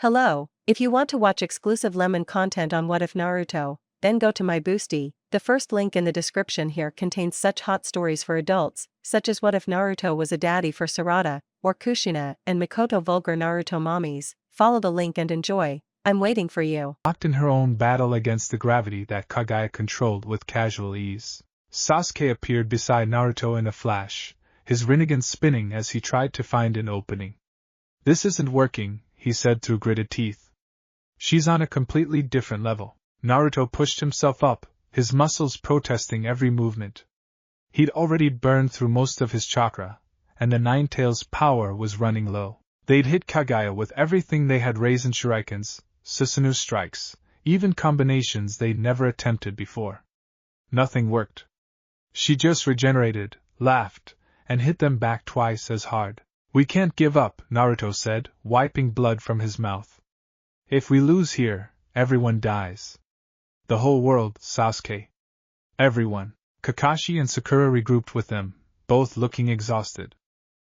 Hello, if you want to watch exclusive lemon content on What If Naruto, then go to my Boosty. The first link in the description here contains such hot stories for adults, such as what if Naruto was a daddy for Sarada, or Kushina and Mikoto vulgar Naruto mommies. Follow the link and enjoy. I'm waiting for you. Locked in her own battle against the gravity that Kagaya controlled with casual ease, Sasuke appeared beside Naruto in a flash, his Rinnegan spinning as he tried to find an opening. "This isn't working," he said through gritted teeth. "She's on a completely different level." Naruto pushed himself up, his muscles protesting every movement. He'd already burned through most of his chakra, and the Nine Tails' power was running low. They'd hit Kagaya with everything they had: Raisen shurikens, Susanoo strikes, even combinations they'd never attempted before. Nothing worked. She just regenerated, laughed, and hit them back twice as hard. "We can't give up," Naruto said, wiping blood from his mouth. "If we lose here, everyone dies." "The whole world, Sasuke." "Everyone." Kakashi and Sakura regrouped with them, both looking exhausted.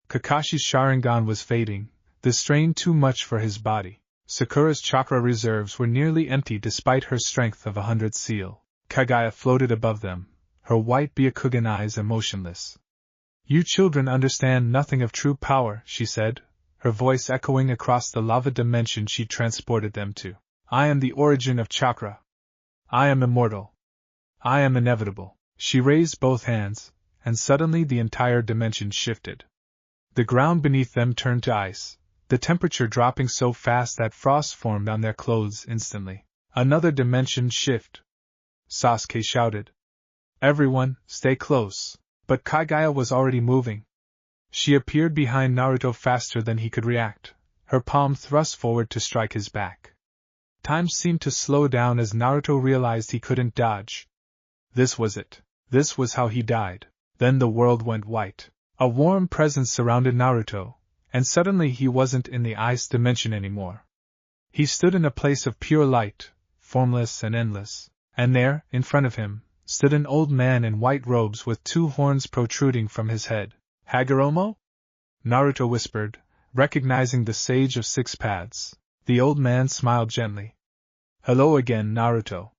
Kakashi's Sharingan was fading, the strain too much for his body. Sakura's chakra reserves were nearly empty despite her strength of 100 seal. Kagaya floated above them, her white Byakugan eyes emotionless. "You children understand nothing of true power," she said, her voice echoing across the lava dimension she transported them to. "I am the origin of chakra. I am immortal. I am inevitable." She raised both hands, and suddenly the entire dimension shifted. The ground beneath them turned to ice, the temperature dropping so fast that frost formed on their clothes instantly. "Another dimension shift!" Sasuke shouted. "Everyone, stay close." But Kagaya was already moving. She appeared behind Naruto faster than he could react, her palm thrust forward to strike his back. Time seemed to slow down as Naruto realized he couldn't dodge. This was it. This was how he died. Then the world went white. A warm presence surrounded Naruto, and suddenly he wasn't in the ice dimension anymore. He stood in a place of pure light, formless and endless, and there, in front of him, stood an old man in white robes with two horns protruding from his head. "Hagoromo?" Naruto whispered, recognizing the Sage of Six Paths. The old man smiled gently. "Hello again, Naruto.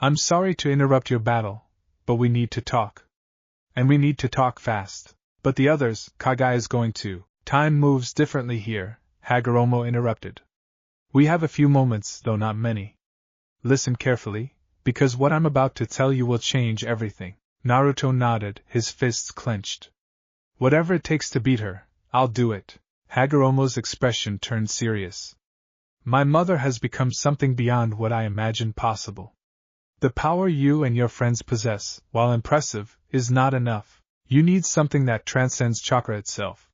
I'm sorry to interrupt your battle, but we need to talk. And we need to talk fast." "But the others, Kagaya's going to." "Time moves differently here," Hagoromo interrupted. "We have a few moments, though not many. Listen carefully, because what I'm about to tell you will change everything." Naruto nodded, his fists clenched. "Whatever it takes to beat her, I'll do it." Hagoromo's expression turned serious. "My mother has become something beyond what I imagined possible. The power you and your friends possess, while impressive, is not enough. You need something that transcends chakra itself.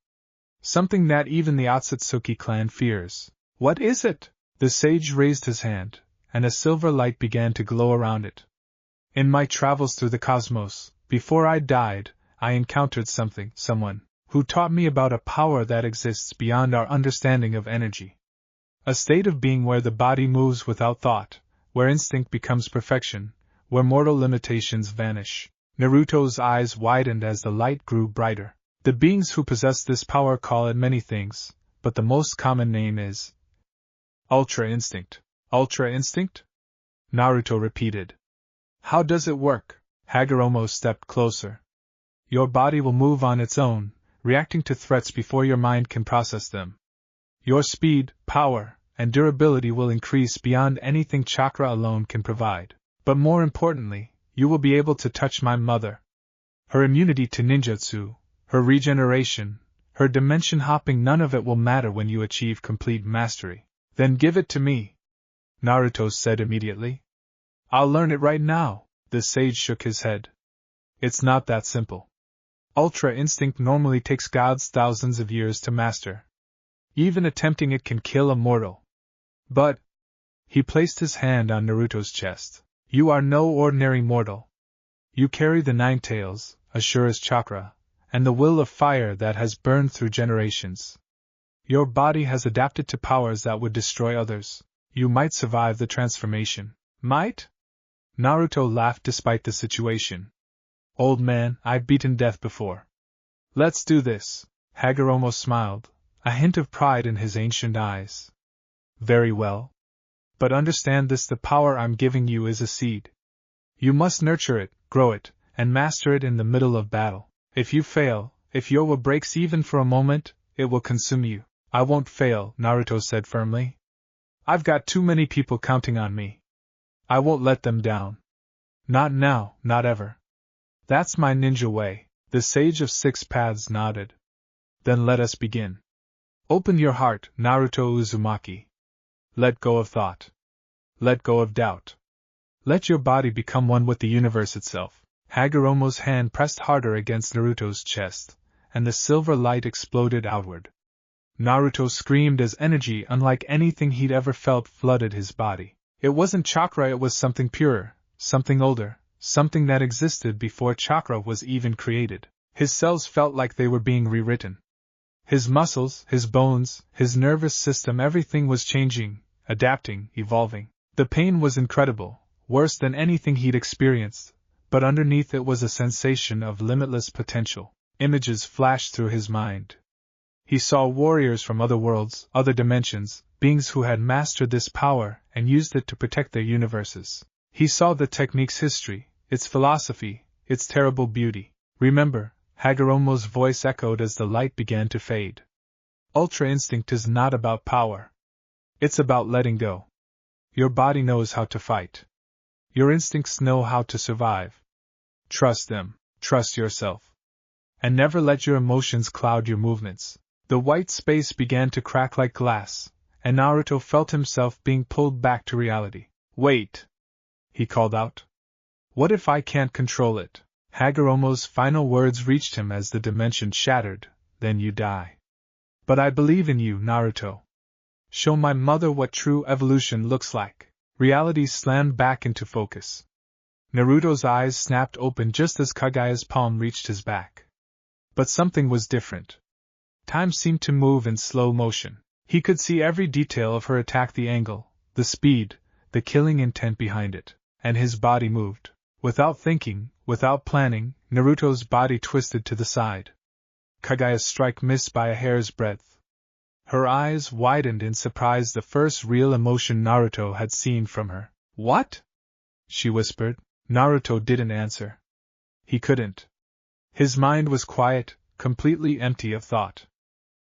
Something that even the Otsutsuki clan fears." "What is it?" The sage raised his hand, and a silver light began to glow around it. "In my travels through the cosmos, before I died, I encountered someone, who taught me about a power that exists beyond our understanding of energy. A state of being where the body moves without thought, where instinct becomes perfection, where mortal limitations vanish." Naruto's eyes widened as the light grew brighter. "The beings who possess this power call it many things, but the most common name is Ultra Instinct." "Ultra Instinct?" Naruto repeated. "How does it work?" Hagoromo stepped closer. "Your body will move on its own, reacting to threats before your mind can process them. Your speed, power, and durability will increase beyond anything chakra alone can provide. But more importantly, you will be able to touch my mother. Her immunity to ninjutsu, her regeneration, her dimension hopping, none of it will matter when you achieve complete mastery." "Then give it to me," Naruto said immediately. "I'll learn it right now." The sage shook his head. "It's not that simple. Ultra Instinct normally takes gods thousands of years to master. Even attempting it can kill a mortal. But," he placed his hand on Naruto's chest, "you are no ordinary mortal. You carry the Nine Tails, Ashura's chakra, and the will of fire that has burned through generations. Your body has adapted to powers that would destroy others. You might survive the transformation." "Might?" Naruto laughed despite the situation. "Old man, I've beaten death before. Let's do this." Hagoromo smiled, a hint of pride in his ancient eyes. Very well. But understand this: the power I'm giving you is a seed. You must nurture it, grow it, and master it in the middle of battle. If you fail, if your will breaks even for a moment, it will consume you. I won't fail, Naruto said firmly. I've got too many people counting on me. I won't let them down. Not now, not ever. That's my ninja way. The Sage of Six Paths nodded. Then let us begin. Open your heart, Naruto Uzumaki. Let go of thought. Let go of doubt. Let your body become one with the universe itself. Hagoromo's hand pressed harder against Naruto's chest, and the silver light exploded outward. Naruto screamed as energy unlike anything he'd ever felt flooded his body. It wasn't chakra, it was something purer, something older, something that existed before chakra was even created. His cells felt like they were being rewritten. His muscles, his bones, his nervous system, everything was changing, adapting, evolving. The pain was incredible, worse than anything he'd experienced, but underneath it was a sensation of limitless potential. Images flashed through his mind. He saw warriors from other worlds, other dimensions, beings who had mastered this power and used it to protect their universes. He saw the technique's history, its philosophy, its terrible beauty. Remember, Hagoromo's voice echoed as the light began to fade. Ultra Instinct is not about power. It's about letting go. Your body knows how to fight. Your instincts know how to survive. Trust them, trust yourself. And never let your emotions cloud your movements. The white space began to crack like glass, and Naruto felt himself being pulled back to reality. Wait! He called out. What if I can't control it? Hagoromo's final words reached him as the dimension shattered. Then you die. But I believe in you, Naruto. Show my mother what true evolution looks like. Reality slammed back into focus. Naruto's eyes snapped open just as Kagaya's palm reached his back. But something was different. Time seemed to move in slow motion. He could see every detail of her attack, the angle, the speed, the killing intent behind it, and his body moved. Without thinking, without planning, Naruto's body twisted to the side. Kagaya's strike missed by a hair's breadth. Her eyes widened in surprise, the first real emotion Naruto had seen from her. What? She whispered. Naruto didn't answer. He couldn't. His mind was quiet, completely empty of thought.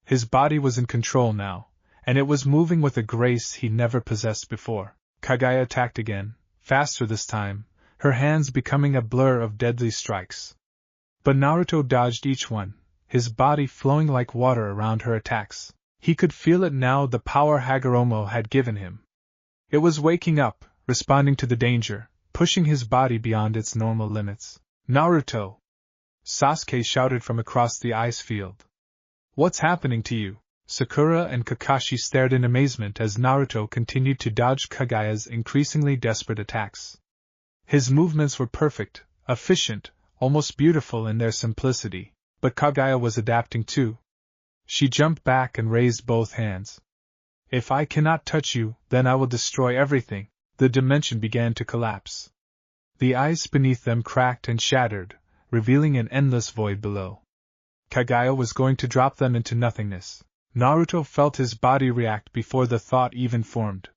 His body was in control now, and it was moving with a grace he never possessed before. Kagaya attacked again, faster this time, her hands becoming a blur of deadly strikes. But Naruto dodged each one, his body flowing like water around her attacks. He could feel it now, the power Hagoromo had given him. It was waking up, responding to the danger, pushing his body beyond its normal limits. Naruto! Sasuke shouted from across the ice field. What's happening to you? Sakura and Kakashi stared in amazement as Naruto continued to dodge Kagaya's increasingly desperate attacks. His movements were perfect, efficient, almost beautiful in their simplicity, but Kagaya was adapting too. She jumped back and raised both hands. If I cannot touch you, then I will destroy everything. The dimension began to collapse. The ice beneath them cracked and shattered, revealing an endless void below. Kagaya was going to drop them into nothingness. Naruto felt his body react before the thought even formed.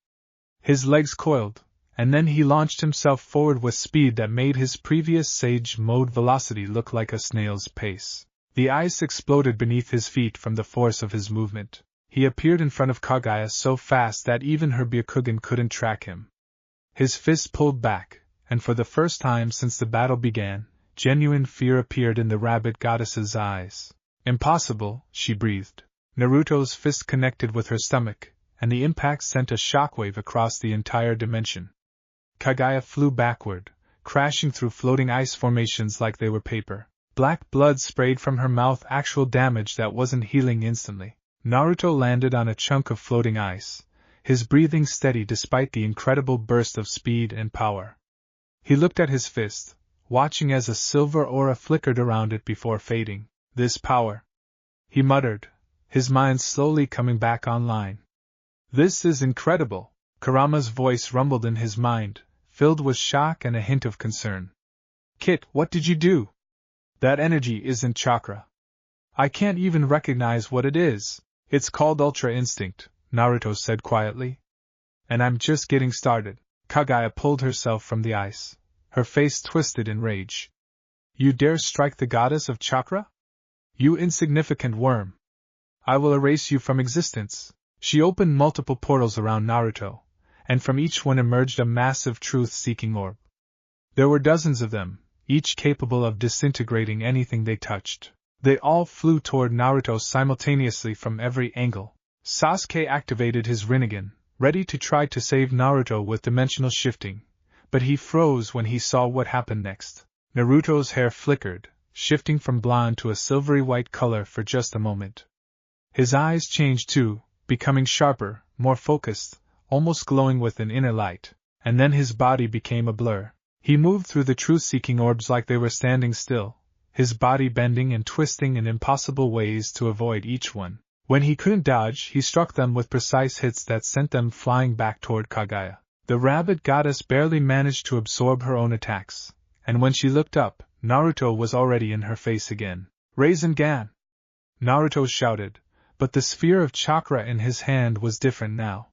His legs coiled, and then he launched himself forward with speed that made his previous Sage Mode velocity look like a snail's pace. The ice exploded beneath his feet from the force of his movement. He appeared in front of Kagaya so fast that even her Byakugan couldn't track him. His fist pulled back, and for the first time since the battle began, genuine fear appeared in the rabbit goddess's eyes. Impossible, she breathed. Naruto's fist connected with her stomach, and the impact sent a shockwave across the entire dimension. Kagaya flew backward, crashing through floating ice formations like they were paper. Black blood sprayed from her mouth, actual damage that wasn't healing instantly. Naruto landed on a chunk of floating ice, his breathing steady despite the incredible burst of speed and power. He looked at his fist, watching as a silver aura flickered around it before fading. This power, he muttered, his mind slowly coming back online. This is incredible. Kurama's voice rumbled in his mind, filled with shock and a hint of concern. Kit, what did you do? That energy isn't chakra. I can't even recognize what it is. It's called Ultra Instinct, Naruto said quietly. And I'm just getting started. Kaguya pulled herself from the ice, her face twisted in rage. You dare strike the goddess of chakra? You insignificant worm! I will erase you from existence. She opened multiple portals around Naruto, and from each one emerged a massive truth-seeking orb. There were dozens of them, each capable of disintegrating anything they touched. They all flew toward Naruto simultaneously from every angle. Sasuke activated his Rinnegan, ready to try to save Naruto with dimensional shifting, but he froze when he saw what happened next. Naruto's hair flickered, shifting from blonde to a silvery white color for just a moment. His eyes changed too, becoming sharper, more focused, almost glowing with an inner light, and then his body became a blur. He moved through the truth-seeking orbs like they were standing still, his body bending and twisting in impossible ways to avoid each one. When he couldn't dodge, he struck them with precise hits that sent them flying back toward Kaguya. The rabbit goddess barely managed to absorb her own attacks, and when she looked up, Naruto was already in her face again. Rasengan! Naruto shouted, but the sphere of chakra in his hand was different now.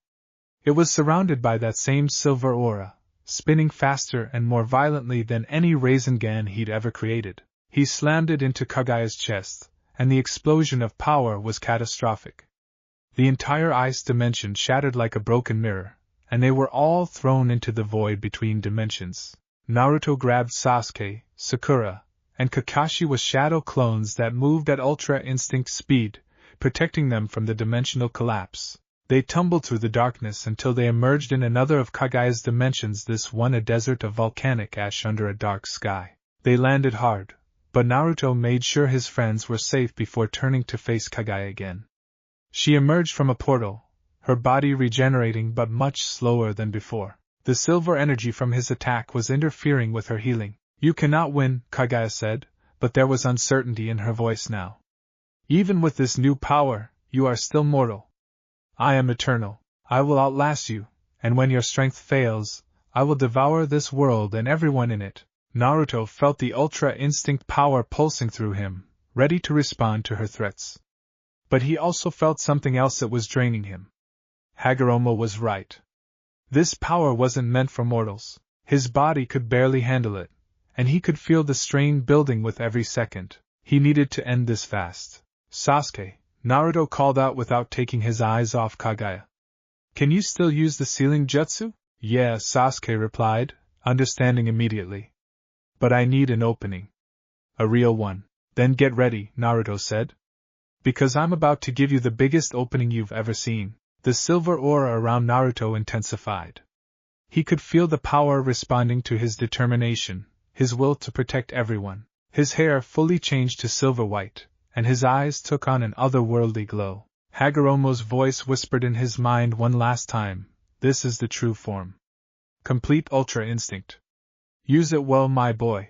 It was surrounded by that same silver aura, spinning faster and more violently than any Rasengan he'd ever created. He slammed it into Kaguya's chest, and the explosion of power was catastrophic. The entire ice dimension shattered like a broken mirror, and they were all thrown into the void between dimensions. Naruto grabbed Sasuke, Sakura, and Kakashi with shadow clones that moved at ultra-instinct speed, protecting them from the dimensional collapse. They tumbled through the darkness until they emerged in another of Kaguya's dimensions, this one a desert of volcanic ash under a dark sky. They landed hard, but Naruto made sure his friends were safe before turning to face Kaguya again. She emerged from a portal, her body regenerating but much slower than before. The silver energy from his attack was interfering with her healing. You cannot win, Kaguya said, but there was uncertainty in her voice now. Even with this new power, you are still mortal. I am eternal. I will outlast you, and when your strength fails, I will devour this world and everyone in it. Naruto felt the ultra-instinct power pulsing through him, ready to respond to her threats. But he also felt something else that was draining him. Hagoromo was right. This power wasn't meant for mortals. His body could barely handle it, and he could feel the strain building with every second. He needed to end this fast. Sasuke, Naruto called out without taking his eyes off Kaguya. Can you still use the sealing jutsu? Yeah, Sasuke replied, understanding immediately. But I need an opening. A real one. Then get ready, Naruto said. Because I'm about to give you the biggest opening you've ever seen. The silver aura around Naruto intensified. He could feel the power responding to his determination, his will to protect everyone. His hair fully changed to silver white, and his eyes took on an otherworldly glow. Hagoromo's voice whispered in his mind one last time, this is the true form. Complete ultra instinct. Use it well, my boy.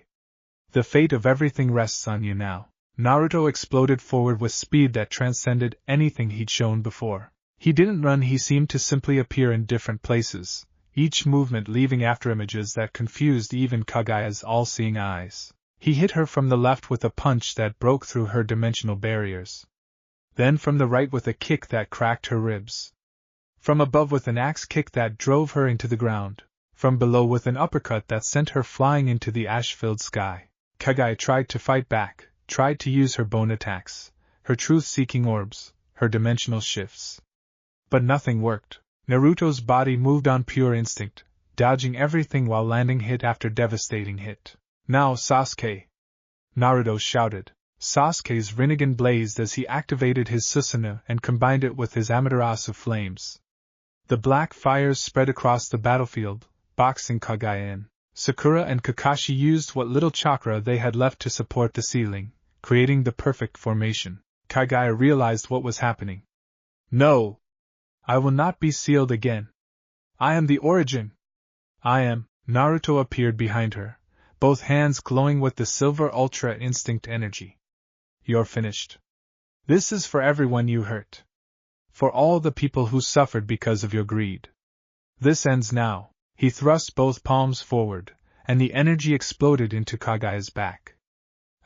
The fate of everything rests on you now. Naruto exploded forward with speed that transcended anything he'd shown before. He didn't run, he seemed to simply appear in different places, each movement leaving afterimages that confused even Kaguya's all-seeing eyes. He hit her from the left with a punch that broke through her dimensional barriers. Then from the right with a kick that cracked her ribs. From above with an axe kick that drove her into the ground. From below with an uppercut that sent her flying into the ash-filled sky. Kaguya tried to fight back, tried to use her bone attacks, her truth-seeking orbs, her dimensional shifts. But nothing worked. Naruto's body moved on pure instinct, dodging everything while landing hit after devastating hit. Now, Sasuke! Naruto shouted. Sasuke's Rinnegan blazed as he activated his Susanoo and combined it with his Amaterasu flames. The black fires spread across the battlefield, boxing Kaguya in. Sakura and Kakashi used what little chakra they had left to support the ceiling, creating the perfect formation. Kaguya realized what was happening. No! I will not be sealed again. I am the origin. I am. Naruto appeared behind her, both hands glowing with the silver ultra instinct energy. You're finished. This is for everyone you hurt. For all the people who suffered because of your greed. This ends now. He thrust both palms forward, and the energy exploded into Kaguya's back.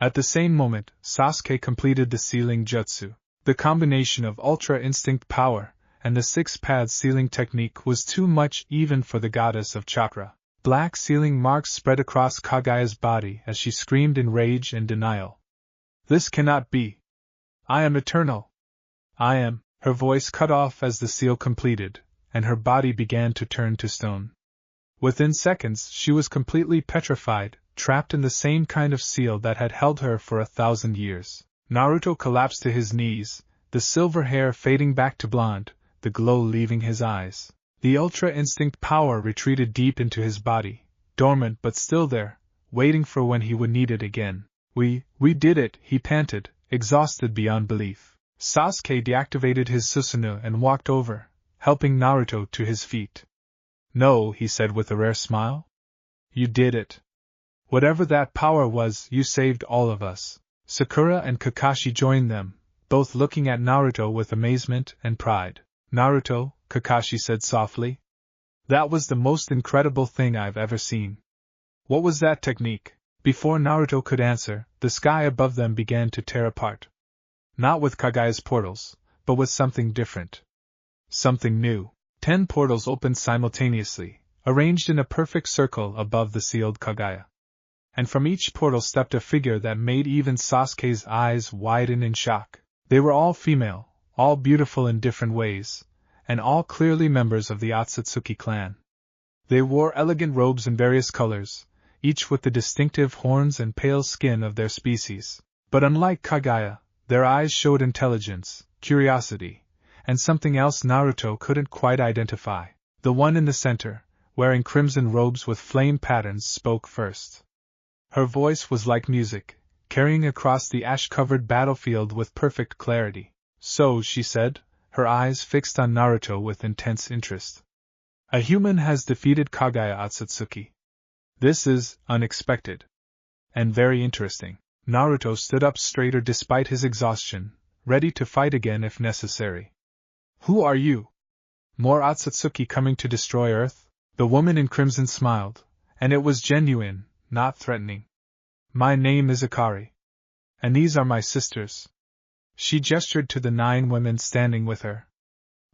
At the same moment, Sasuke completed the sealing jutsu. The combination of ultra instinct power and the six-path sealing technique was too much even for the goddess of chakra. Black sealing marks spread across Kagaya's body as she screamed in rage and denial. This cannot be. I am eternal. I am. Her voice cut off as the seal completed, and her body began to turn to stone. Within seconds, she was completely petrified, trapped in the same kind of seal that had held her for 1,000 years. Naruto collapsed to his knees, the silver hair fading back to blonde, the glow leaving his eyes. The ultra instinct power retreated deep into his body, dormant but still there, waiting for when he would need it again. We did it, he panted, exhausted beyond belief. Sasuke deactivated his Susanoo and walked over, helping Naruto to his feet. No, he said with a rare smile. You did it. Whatever that power was, you saved all of us. Sakura and Kakashi joined them, both looking at Naruto with amazement and pride. Naruto, Kakashi said softly. That was the most incredible thing I've ever seen. What was that technique? Before Naruto could answer, the sky above them began to tear apart. Not with Kagaya's portals, but with something different. Something new. 10 portals opened simultaneously, arranged in a perfect circle above the sealed Kagaya. And from each portal stepped a figure that made even Sasuke's eyes widen in shock. They were all female, all beautiful in different ways, and all clearly members of the Otsutsuki clan. They wore elegant robes in various colors, each with the distinctive horns and pale skin of their species. But unlike Kagaya, their eyes showed intelligence, curiosity, and something else Naruto couldn't quite identify. The one in the center, wearing crimson robes with flame patterns, spoke first. Her voice was like music, carrying across the ash-covered battlefield with perfect clarity. So, she said, her eyes fixed on Naruto with intense interest. A human has defeated Kagaya Otsutsuki. This is unexpected. And very interesting. Naruto stood up straighter despite his exhaustion, ready to fight again if necessary. Who are you? More Otsutsuki coming to destroy Earth? The woman in crimson smiled, and it was genuine, not threatening. My name is Akari. And these are my sisters. She gestured to the 9 women standing with her.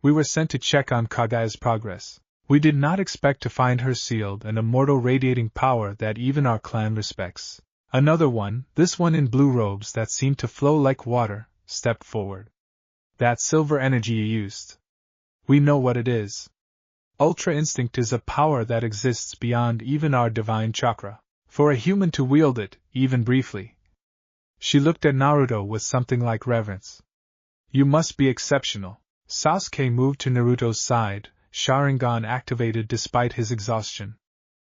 We were sent to check on Kagaya's progress. We did not expect to find her sealed and immortal, radiating power that even our clan respects. Another one, this one in blue robes that seemed to flow like water, stepped forward. That silver energy you used. We know what it is. Ultra instinct is a power that exists beyond even our divine chakra. For a human to wield it, even briefly. She looked at Naruto with something like reverence. You must be exceptional. Sasuke moved to Naruto's side, Sharingan activated despite his exhaustion.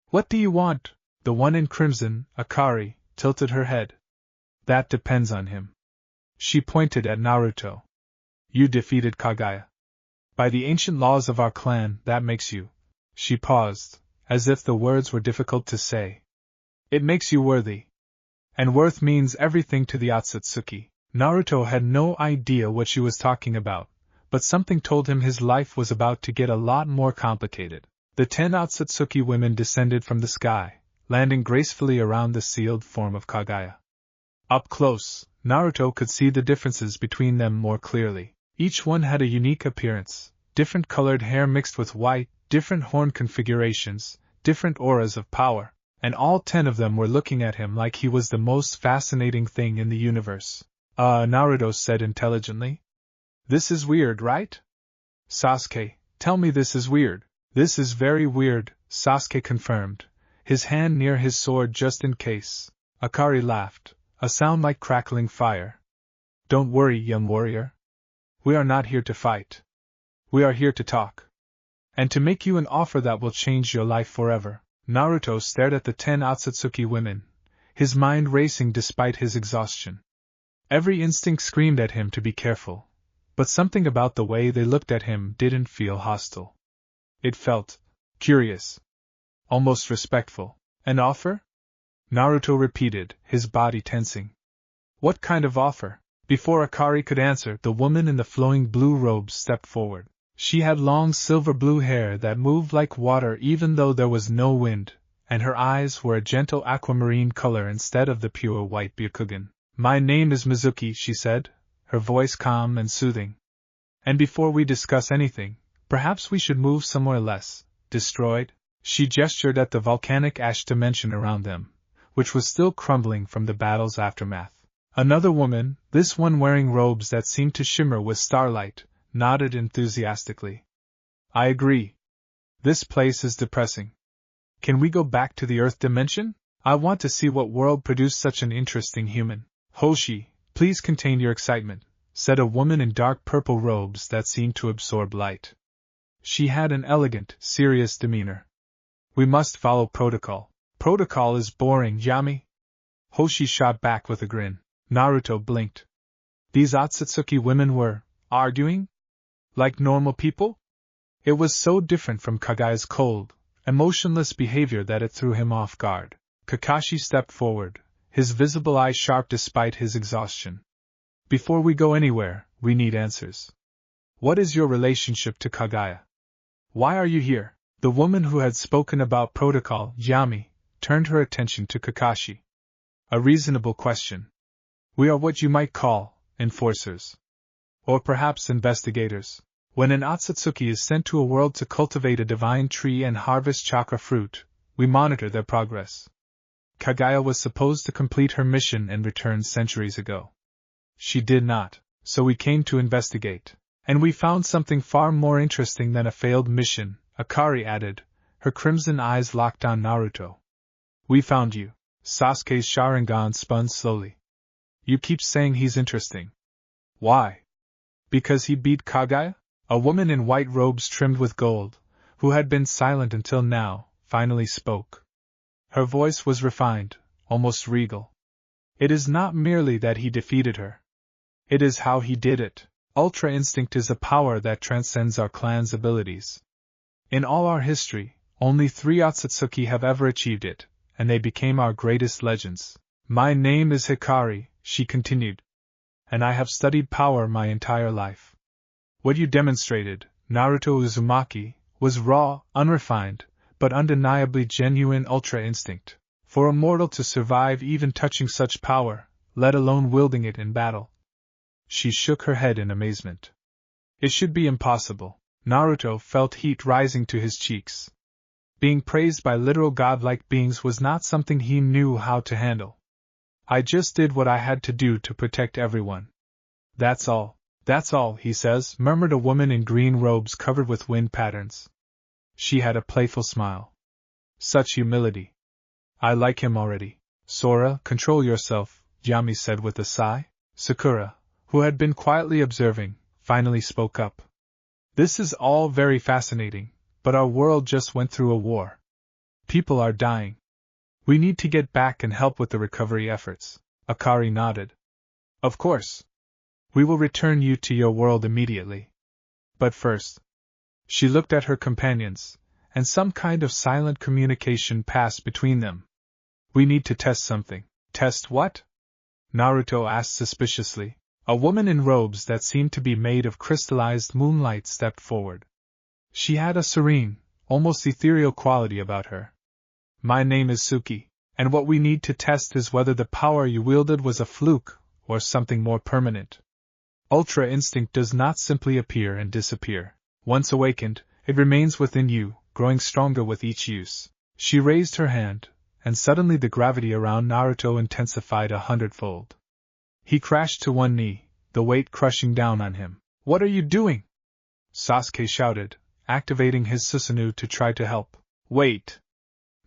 What do you want? The one in crimson, Akari, tilted her head. That depends on him. She pointed at Naruto. You defeated Kagaya. By the ancient laws of our clan, that makes you. She paused, as if the words were difficult to say. It makes you worthy. And worth means everything to the Otsutsuki. Naruto had no idea what she was talking about, but something told him his life was about to get a lot more complicated. The 10 Otsutsuki women descended from the sky, landing gracefully around the sealed form of Kagaya. Up close, Naruto could see the differences between them more clearly. Each one had a unique appearance, different colored hair mixed with white, different horn configurations, different auras of power, and all 10 of them were looking at him like he was the most fascinating thing in the universe. Naruto said intelligently. This is weird, right? Sasuke, tell me this is weird. This is very weird, Sasuke confirmed, his hand near his sword just in case. Akari laughed, a sound like crackling fire. Don't worry, young warrior. We are not here to fight. We are here to talk. And to make you an offer that will change your life forever. Naruto stared at the 10 Otsutsuki women, his mind racing despite his exhaustion. Every instinct screamed at him to be careful, but something about the way they looked at him didn't feel hostile. It felt curious, almost respectful. An offer? Naruto repeated, his body tensing. What kind of offer? Before Akari could answer, the woman in the flowing blue robes stepped forward. She had long silver blue hair that moved like water even though there was no wind, and her eyes were a gentle aquamarine color instead of the pure white Byakugan. My name is Mizuki, she said, her voice calm and soothing. And before we discuss anything, perhaps we should move somewhere less destroyed? She gestured at the volcanic ash dimension around them, which was still crumbling from the battle's aftermath. Another woman, this one wearing robes that seemed to shimmer with starlight, nodded enthusiastically. I agree. This place is depressing. Can we go back to the Earth dimension? I want to see what world produced such an interesting human. Hoshi, please contain your excitement, said a woman in dark purple robes that seemed to absorb light. She had an elegant, serious demeanor. We must follow protocol. Protocol is boring, Yami. Hoshi shot back with a grin. Naruto blinked. These Otsutsuki women were arguing? Like normal people? It was so different from Kagaya's cold, emotionless behavior that it threw him off guard. Kakashi stepped forward, his visible eye sharp despite his exhaustion. Before we go anywhere, we need answers. What is your relationship to Kagaya? Why are you here? The woman who had spoken about protocol, Yami, turned her attention to Kakashi. A reasonable question. We are what you might call enforcers. Or perhaps investigators. When an Otsutsuki is sent to a world to cultivate a divine tree and harvest chakra fruit, we monitor their progress. Kagaya was supposed to complete her mission and return centuries ago. She did not, so we came to investigate. And we found something far more interesting than a failed mission, Akari added, her crimson eyes locked on Naruto. We found you. Sasuke's Sharingan spun slowly. You keep saying he's interesting. Why? Because he beat Kagaya? A woman in white robes trimmed with gold, who had been silent until now, finally spoke. Her voice was refined, almost regal. It is not merely that he defeated her. It is how he did it. Ultra Instinct is a power that transcends our clan's abilities. In all our history, only 3 Otsutsuki have ever achieved it, and they became our greatest legends. My name is Hikari, she continued. And I have studied power my entire life. What you demonstrated, Naruto Uzumaki, was raw, unrefined, but undeniably genuine Ultra Instinct. For a mortal to survive even touching such power, let alone wielding it in battle. She shook her head in amazement. It should be impossible. Naruto felt heat rising to his cheeks. Being praised by literal godlike beings was not something he knew how to handle. I just did what I had to do to protect everyone. That's all, he says, murmured a woman in green robes covered with wind patterns. She had a playful smile. Such humility. I like him already. Sora, control yourself, Yami said with a sigh. Sakura, who had been quietly observing, finally spoke up. This is all very fascinating, but our world just went through a war. People are dying. We need to get back and help with the recovery efforts. Akari nodded. Of course. We will return you to your world immediately. But first. She looked at her companions, and some kind of silent communication passed between them. We need to test something. Test what? Naruto asked suspiciously. A woman in robes that seemed to be made of crystallized moonlight stepped forward. She had a serene, almost ethereal quality about her. My name is Suki, and what we need to test is whether the power you wielded was a fluke, or something more permanent. Ultra Instinct does not simply appear and disappear. Once awakened, it remains within you, growing stronger with each use. She raised her hand, and suddenly the gravity around Naruto intensified 100-fold. He crashed to one knee, the weight crushing down on him. What are you doing? Sasuke shouted, activating his Susanoo to try to help. Wait!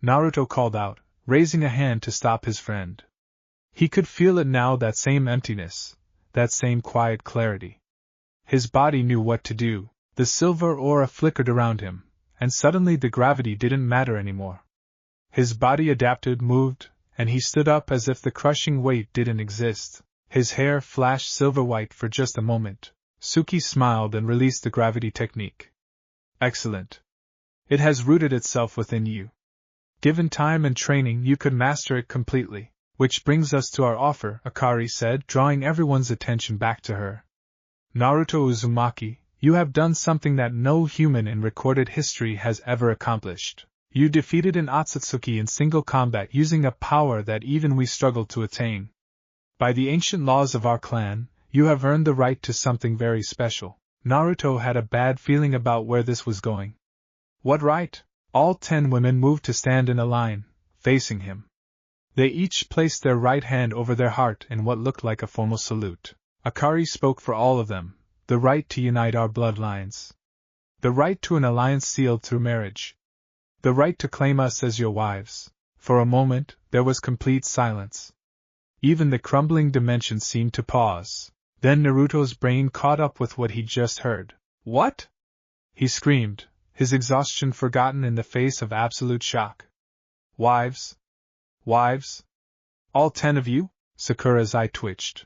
Naruto called out, raising a hand to stop his friend. He could feel it now, that same emptiness, that same quiet clarity. His body knew what to do. The silver aura flickered around him, and suddenly the gravity didn't matter anymore. His body adapted, moved, and he stood up as if the crushing weight didn't exist. His hair flashed silver white for just a moment. Suki smiled and released the gravity technique. Excellent. It has rooted itself within you. Given time and training, you could master it completely. Which brings us to our offer, Akari said, drawing everyone's attention back to her. Naruto Uzumaki, you have done something that no human in recorded history has ever accomplished. You defeated an Otsutsuki in single combat using a power that even we struggle to attain. By the ancient laws of our clan, you have earned the right to something very special. Naruto had a bad feeling about where this was going. What right? All 10 women moved to stand in a line, facing him. They each placed their right hand over their heart in what looked like a formal salute. Akari spoke for all of them: the right to unite our bloodlines. The right to an alliance sealed through marriage. The right to claim us as your wives. For a moment, there was complete silence. Even the crumbling dimension seemed to pause. Then Naruto's brain caught up with what he'd just heard. What? He screamed, his exhaustion forgotten in the face of absolute shock. Wives? Wives? All 10 of you? Sakura's eye twitched.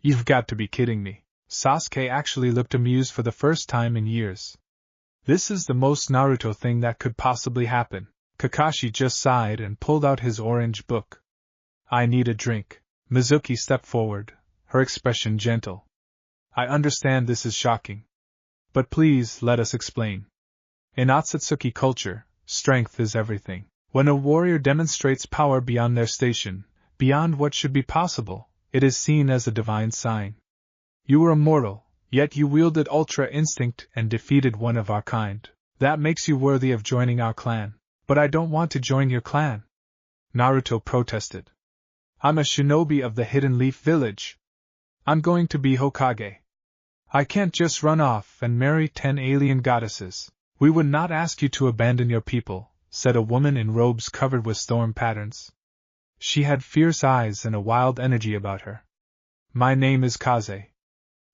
You've got to be kidding me. Sasuke actually looked amused for the first time in years. This is the most Naruto thing that could possibly happen. Kakashi just sighed and pulled out his orange book. I need a drink. Mizuki stepped forward, her expression gentle. I understand this is shocking. But please let us explain. In Otsutsuki culture, strength is everything. When a warrior demonstrates power beyond their station, beyond what should be possible, it is seen as a divine sign. You were immortal, yet you wielded ultra instinct and defeated one of our kind. That makes you worthy of joining our clan. But I don't want to join your clan, Naruto protested. I'm a shinobi of the Hidden Leaf Village. I'm going to be Hokage. I can't just run off and marry 10 alien goddesses. We would not ask you to abandon your people, said a woman in robes covered with storm patterns. She had fierce eyes and a wild energy about her. My name is Kaze.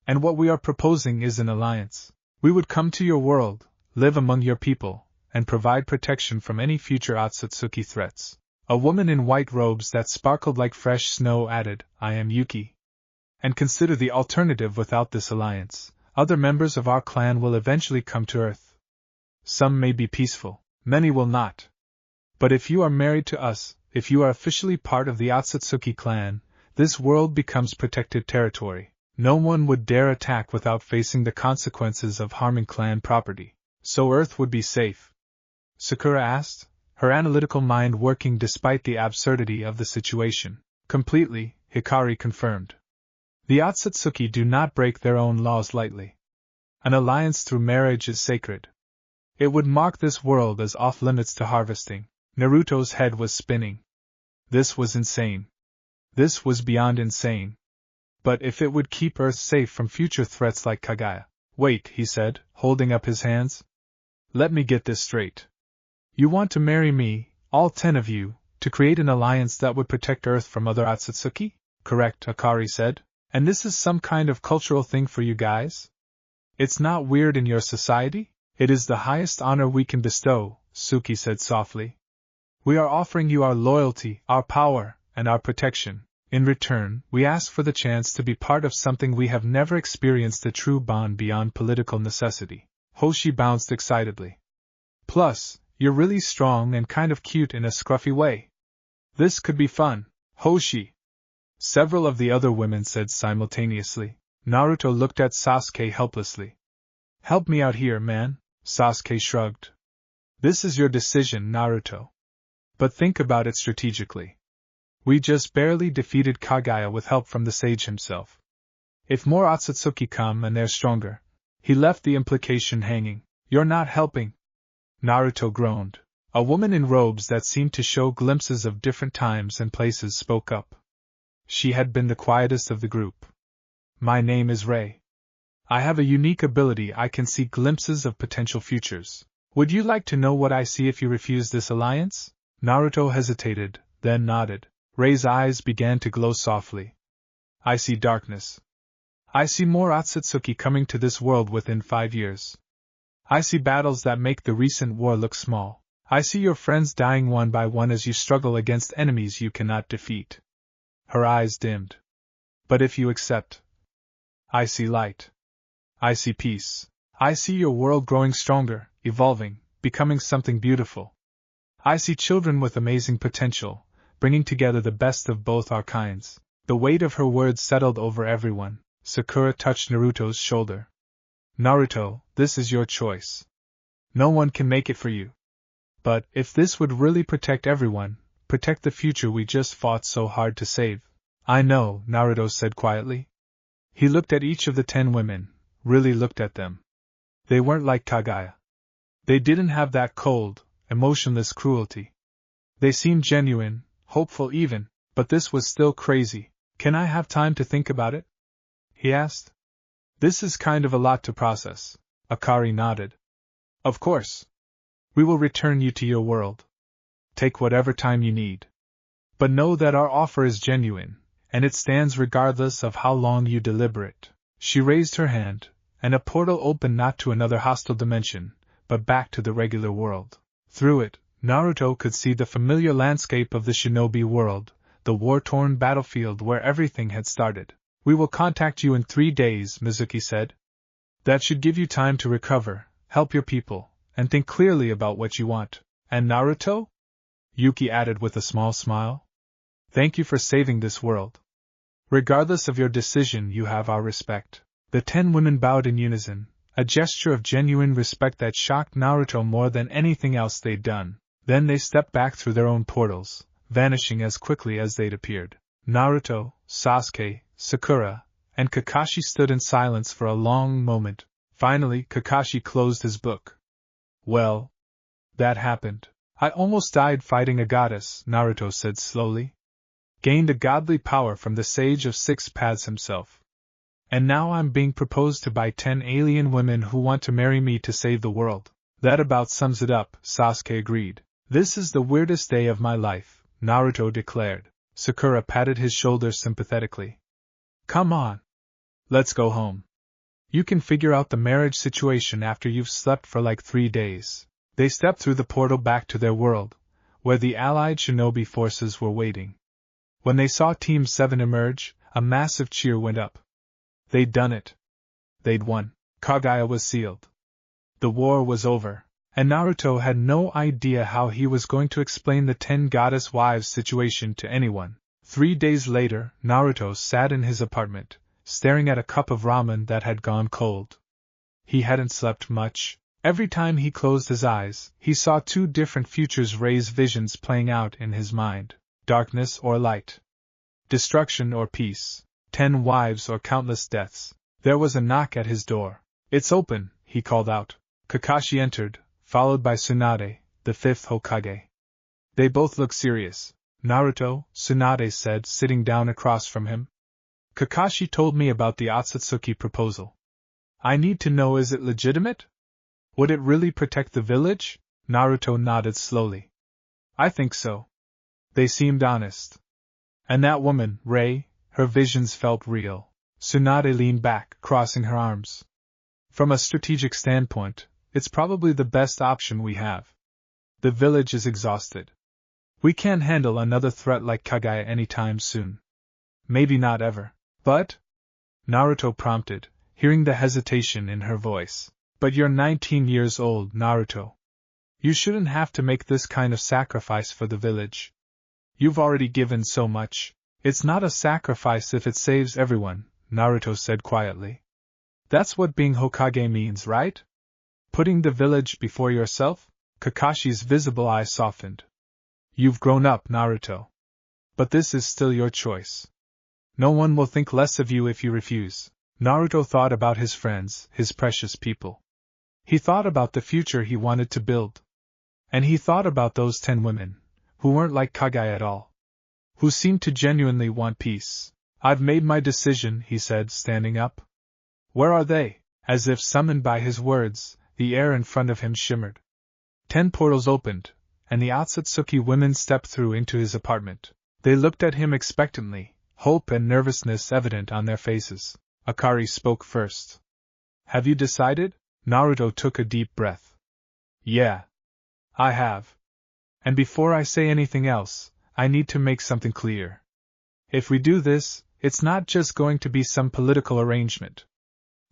And what we are proposing is an alliance. We would come to your world, live among your people, and provide protection from any future Otsutsuki threats. A woman in white robes that sparkled like fresh snow added, I am Yuki. And consider the alternative. Without this alliance, other members of our clan will eventually come to Earth. Some may be peaceful, many will not. But if you are married to us, if you are officially part of the Otsutsuki clan, this world becomes protected territory. No one would dare attack without facing the consequences of harming clan property. So Earth would be safe? Sakura asked, her analytical mind working despite the absurdity of the situation. Completely, Hikari confirmed. The Otsutsuki do not break their own laws lightly. An alliance through marriage is sacred. It would mark this world as off-limits to harvesting. Naruto's head was spinning. This was insane. This was beyond insane. But if it would keep Earth safe from future threats like Kaguya. Wait, he said, holding up his hands. Let me get this straight. You want to marry me, all 10 of you, to create an alliance that would protect Earth from other Otsutsuki? Correct, Akari said. And this is some kind of cultural thing for you guys? It's not weird in your society? It is the highest honor we can bestow, Suki said softly. We are offering you our loyalty, our power, and our protection. In return, we ask for the chance to be part of something we have never experienced, a true bond beyond political necessity. Hoshi bounced excitedly. Plus, you're really strong and kind of cute in a scruffy way. This could be fun, Hoshi. Several of the other women said simultaneously. Naruto looked at Sasuke helplessly. Help me out here, man, Sasuke shrugged. This is your decision, Naruto. But think about it strategically. We just barely defeated Kaguya with help from the sage himself. If more Otsutsuki come and they're stronger. He left the implication hanging. You're not helping. Naruto groaned. A woman in robes that seemed to show glimpses of different times and places spoke up. She had been the quietest of the group. My name is Rei. I have a unique ability. I can see glimpses of potential futures. Would you like to know what I see if you refuse this alliance? Naruto hesitated, then nodded. Rei's eyes began to glow softly. I see darkness. I see more Otsutsuki coming to this world within 5 years. I see battles that make the recent war look small. I see your friends dying one by one as you struggle against enemies you cannot defeat. Her eyes dimmed. But if you accept, I see light. I see peace. I see your world growing stronger, evolving, becoming something beautiful. I see children with amazing potential, bringing together the best of both our kinds. The weight of her words settled over everyone. Sakura touched Naruto's shoulder. Naruto, this is your choice. No one can make it for you. But, if this would really protect everyone, protect the future we just fought so hard to save. I know, Naruto said quietly. He looked at each of the 10 women, really looked at them. They weren't like Kagaya. They didn't have that cold, emotionless cruelty. They seemed genuine, hopeful even, but this was still crazy. Can I have time to think about it? He asked. This is kind of a lot to process. Akari nodded. Of course. We will return you to your world. Take whatever time you need. But know that our offer is genuine, and it stands regardless of how long you deliberate. She raised her hand, and a portal opened not to another hostile dimension, but back to the regular world. Through it, Naruto could see the familiar landscape of the shinobi world, the war-torn battlefield where everything had started. We will contact you in 3 days, Mizuki said. That should give you time to recover, help your people, and think clearly about what you want. And Naruto? Yuki added with a small smile. Thank you for saving this world. Regardless of your decision, you have our respect. The 10 women bowed in unison, a gesture of genuine respect that shocked Naruto more than anything else they'd done. Then they stepped back through their own portals, vanishing as quickly as they'd appeared. Naruto, Sasuke, Sakura, and Kakashi stood in silence for a long moment. Finally, Kakashi closed his book. Well, that happened. I almost died fighting a goddess, Naruto said slowly. Gained a godly power from the Sage of Six Paths himself. And now I'm being proposed to by 10 alien women who want to marry me to save the world. That about sums it up, Sasuke agreed. This is the weirdest day of my life, Naruto declared. Sakura patted his shoulder sympathetically. Come on. Let's go home. You can figure out the marriage situation after you've slept for like 3 days. They stepped through the portal back to their world, where the allied shinobi forces were waiting. When they saw Team 7 emerge, a massive cheer went up. They'd done it. They'd won. Kagaya was sealed. The war was over, and Naruto had no idea how he was going to explain the 10 goddess wives situation to anyone. 3 days later, Naruto sat in his apartment, staring at a cup of ramen that had gone cold. He hadn't slept much. Every time he closed his eyes, he saw 2 different futures raise visions playing out in his mind. Darkness or light. Destruction or peace. 10 wives or countless deaths. There was a knock at his door. It's open, he called out. Kakashi entered, followed by Tsunade, the 5th Hokage. They both looked serious. Naruto, Tsunade said, sitting down across from him. Kakashi told me about the Otsutsuki proposal. I need to know, is it legitimate? Would it really protect the village? Naruto nodded slowly. I think so. They seemed honest. And that woman, Rei, her visions felt real. Tsunade leaned back, crossing her arms. From a strategic standpoint, it's probably the best option we have. The village is exhausted. We can't handle another threat like Kagaya anytime soon. Maybe not ever. But? Naruto prompted, hearing the hesitation in her voice. But you're 19 years old, Naruto. You shouldn't have to make this kind of sacrifice for the village. You've already given so much. It's not a sacrifice if it saves everyone, Naruto said quietly. That's what being Hokage means, right? Putting the village before yourself? Kakashi's visible eye softened. You've grown up, Naruto. But this is still your choice. No one will think less of you if you refuse. Naruto thought about his friends, his precious people. He thought about the future he wanted to build. And he thought about those 10 women, who weren't like Kagaya at all. Who seemed to genuinely want peace. I've made my decision, he said, standing up. Where are they? As if summoned by his words, the air in front of him shimmered. 10 portals opened, and the Otsutsuki women stepped through into his apartment. They looked at him expectantly, hope and nervousness evident on their faces. Akari spoke first. Have you decided? Naruto took a deep breath. Yeah. I have. And before I say anything else, I need to make something clear. If we do this, it's not just going to be some political arrangement.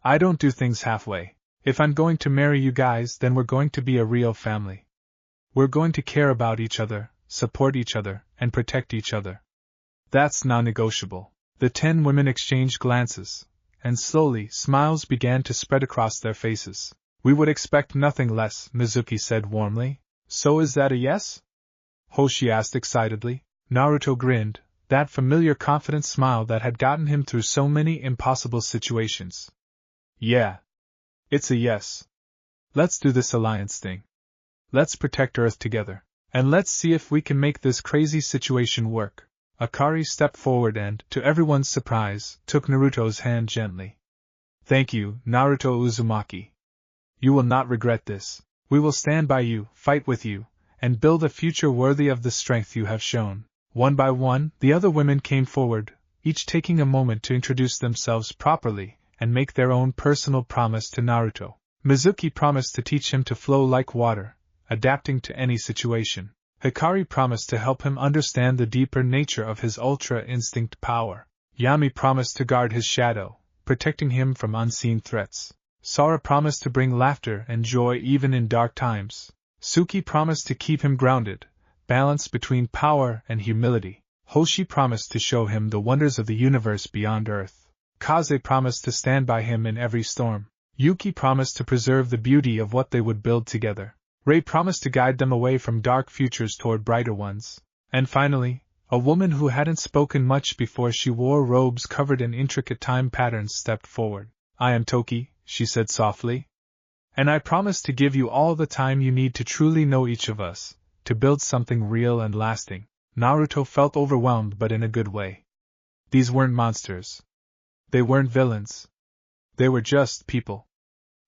I don't do things halfway. If I'm going to marry you guys, then we're going to be a real family. We're going to care about each other, support each other, and protect each other. That's non-negotiable. The 10 women exchanged glances, and slowly smiles began to spread across their faces. We would expect nothing less, Mizuki said warmly. So is that a yes? Hoshi asked excitedly. Naruto grinned, that familiar confident smile that had gotten him through so many impossible situations. Yeah. It's a yes. Let's do this alliance thing. Let's protect Earth together. And let's see if we can make this crazy situation work. Akari stepped forward and, to everyone's surprise, took Naruto's hand gently. Thank you, Naruto Uzumaki. You will not regret this. We will stand by you, fight with you, and build a future worthy of the strength you have shown. One by one, the other women came forward, each taking a moment to introduce themselves properly and make their own personal promise to Naruto. Mizuki promised to teach him to flow like water, adapting to any situation. Hikari promised to help him understand the deeper nature of his ultra instinct power. Yami promised to guard his shadow, protecting him from unseen threats. Sora promised to bring laughter and joy even in dark times. Suki promised to keep him grounded, balanced between power and humility. Hoshi promised to show him the wonders of the universe beyond Earth. Kaze promised to stand by him in every storm. Yuki promised to preserve the beauty of what they would build together. Rei promised to guide them away from dark futures toward brighter ones. And finally, a woman who hadn't spoken much before she wore robes covered in intricate time patterns stepped forward. I am Toki, she said softly. And I promise to give you all the time you need to truly know each of us, to build something real and lasting. Naruto felt overwhelmed, but in a good way. These weren't monsters. They weren't villains. They were just people.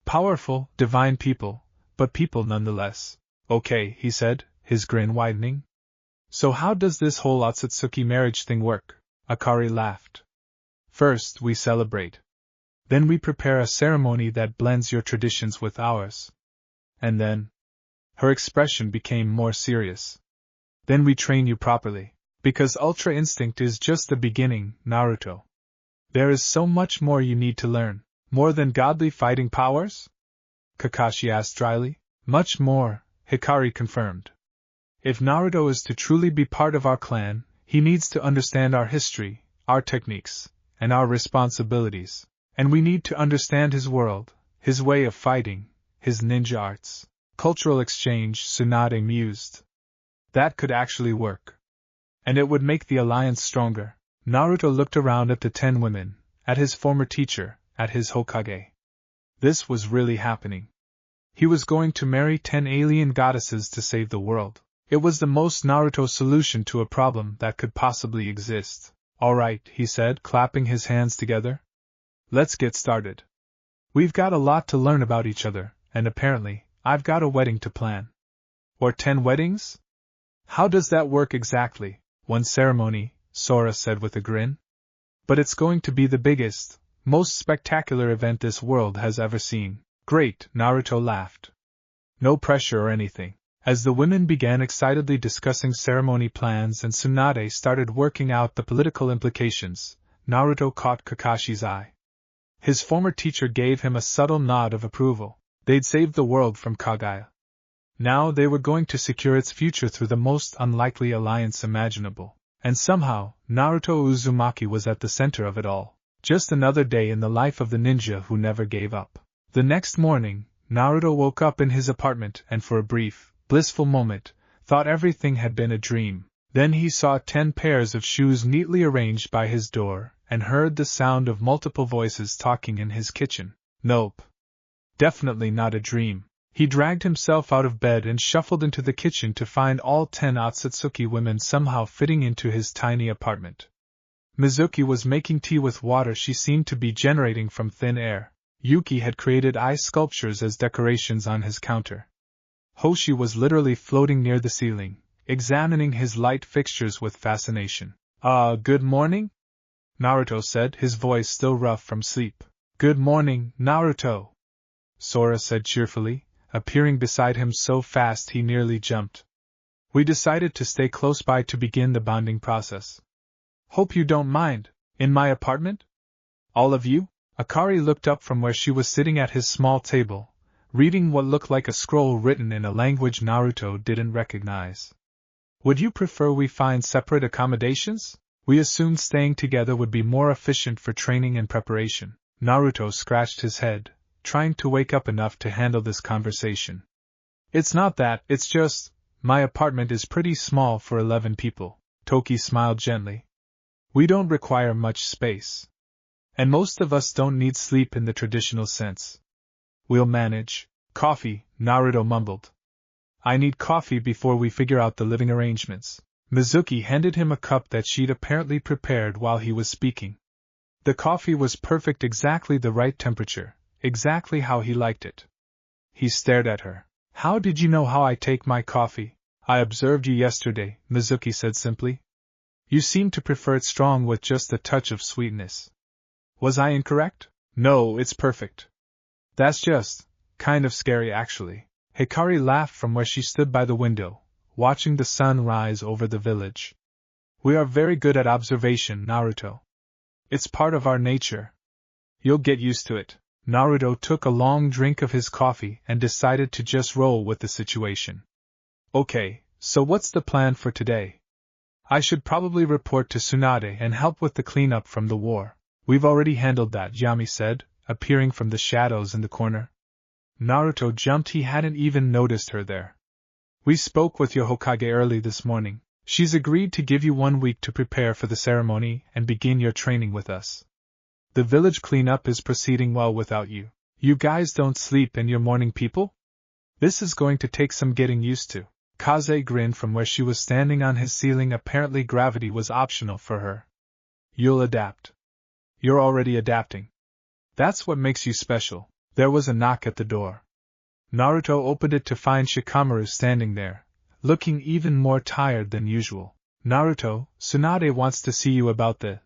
Powerful, divine people, but people nonetheless. Okay, he said, his grin widening. So how does this whole Otsutsuki marriage thing work? Akari laughed. First, we celebrate. Then we prepare a ceremony that blends your traditions with ours. And then... Her expression became more serious. Then we train you properly. Because Ultra Instinct is just the beginning, Naruto. There is so much more you need to learn. More than godly fighting powers? Kakashi asked dryly. Much more, Hikari confirmed. If Naruto is to truly be part of our clan, he needs to understand our history, our techniques, and our responsibilities. And we need to understand his world, his way of fighting, his ninja arts. Cultural exchange, Tsunade mused. That could actually work. And it would make the alliance stronger. Naruto looked around at the 10 women, at his former teacher, at his Hokage. This was really happening. He was going to marry 10 alien goddesses to save the world. It was the most Naruto solution to a problem that could possibly exist. All right, he said, clapping his hands together. Let's get started. We've got a lot to learn about each other, and apparently, I've got a wedding to plan. Or 10 weddings? How does that work exactly? One ceremony, Sora said with a grin. But it's going to be the biggest, most spectacular event this world has ever seen. Great, Naruto laughed. No pressure or anything. As the women began excitedly discussing ceremony plans and Tsunade started working out the political implications, Naruto caught Kakashi's eye. His former teacher gave him a subtle nod of approval. They'd saved the world from Kaguya. Now they were going to secure its future through the most unlikely alliance imaginable. And somehow, Naruto Uzumaki was at the center of it all. Just another day in the life of the ninja who never gave up. The next morning, Naruto woke up in his apartment and for a brief, blissful moment, thought everything had been a dream. Then he saw 10 pairs of shoes neatly arranged by his door, and heard the sound of multiple voices talking in his kitchen. Nope. Definitely not a dream. He dragged himself out of bed and shuffled into the kitchen to find all 10 Otsutsuki women somehow fitting into his tiny apartment. Mizuki was making tea with water she seemed to be generating from thin air. Yuki had created ice sculptures as decorations on his counter. Hoshi was literally floating near the ceiling, examining his light fixtures with fascination. Good morning? Naruto said, his voice still rough from sleep. Good morning, Naruto, Sora said cheerfully, appearing beside him so fast he nearly jumped. We decided to stay close by to begin the bonding process. Hope you don't mind, in my apartment? All of you? Akari looked up from where she was sitting at his small table, reading what looked like a scroll written in a language Naruto didn't recognize. Would you prefer we find separate accommodations? We assumed staying together would be more efficient for training and preparation. Naruto scratched his head, trying to wake up enough to handle this conversation. It's not that, it's just, my apartment is pretty small for 11 people. Toki smiled gently. We don't require much space. And most of us don't need sleep in the traditional sense. We'll manage. Coffee, Naruto mumbled. I need coffee before we figure out the living arrangements. Mizuki handed him a cup that she'd apparently prepared while he was speaking. The coffee was perfect, exactly the right temperature, exactly how he liked it. He stared at her. How did you know how I take my coffee? I observed you yesterday, Mizuki said simply. You seem to prefer it strong with just a touch of sweetness. Was I incorrect? No, it's perfect. That's just kind of scary actually. Hikari laughed from where she stood by the window, watching the sun rise over the village. We are very good at observation, Naruto. It's part of our nature. You'll get used to it. Naruto took a long drink of his coffee and decided to just roll with the situation. Okay, so what's the plan for today? I should probably report to Tsunade and help with the cleanup from the war. We've already handled that, Yami said, appearing from the shadows in the corner. Naruto jumped, he hadn't even noticed her there. We spoke with your Hokage early this morning. She's agreed to give you 1 week to prepare for the ceremony and begin your training with us. The village cleanup is proceeding well without you. You guys don't sleep in your morning, people? This is going to take some getting used to. Kaze grinned from where she was standing on his ceiling. Apparently gravity was optional for her. You'll adapt. You're already adapting. That's what makes you special. There was a knock at the door. Naruto opened it to find Shikamaru standing there, looking even more tired than usual. Naruto, Tsunade wants to see you about the...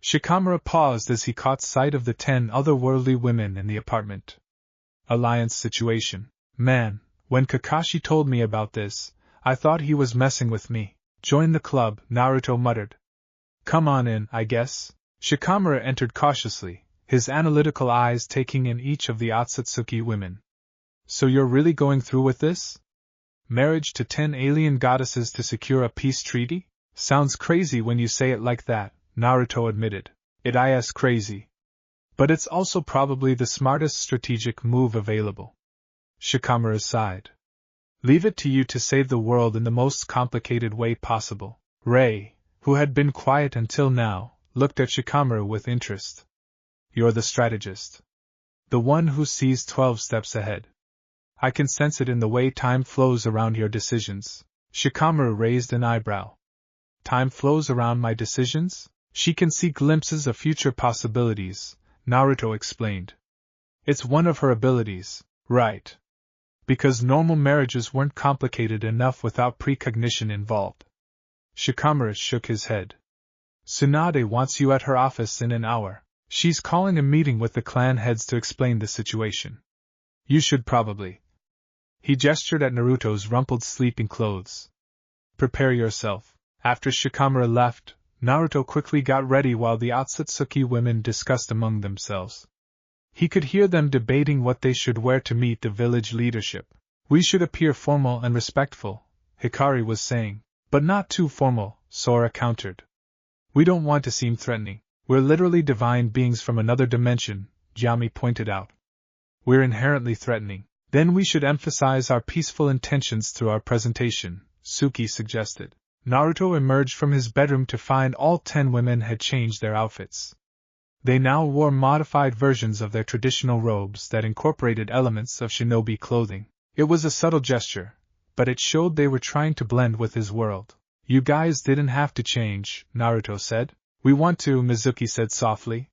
Shikamaru paused as he caught sight of the 10 otherworldly women in the apartment. Alliance situation. Man, when Kakashi told me about this, I thought he was messing with me. Join the club, Naruto muttered. Come on in, I guess. Shikamaru entered cautiously, his analytical eyes taking in each of the Otsutsuki women. So you're really going through with this? Marriage to 10 alien goddesses to secure a peace treaty? Sounds crazy when you say it like that, Naruto admitted. It is crazy. But it's also probably the smartest strategic move available. Shikamaru sighed. Leave it to you to save the world in the most complicated way possible. Rei, who had been quiet until now, looked at Shikamaru with interest. You're the strategist. The one who sees 12 steps ahead. I can sense it in the way time flows around your decisions. Shikamaru raised an eyebrow. Time flows around my decisions? She can see glimpses of future possibilities, Naruto explained. It's one of her abilities, right? Because normal marriages weren't complicated enough without precognition involved. Shikamaru shook his head. Tsunade wants you at her office in an hour. She's calling a meeting with the clan heads to explain the situation. You should probably. He gestured at Naruto's rumpled sleeping clothes. Prepare yourself. After Shikamaru left, Naruto quickly got ready while the Otsutsuki women discussed among themselves. He could hear them debating what they should wear to meet the village leadership. We should appear formal and respectful, Hikari was saying. But not too formal, Sora countered. We don't want to seem threatening. We're literally divine beings from another dimension, Yami pointed out. We're inherently threatening. Then we should emphasize our peaceful intentions through our presentation, Suki suggested. Naruto emerged from his bedroom to find all 10 women had changed their outfits. They now wore modified versions of their traditional robes that incorporated elements of shinobi clothing. It was a subtle gesture, but it showed they were trying to blend with his world. You guys didn't have to change, Naruto said. We want to, Mizuki said softly.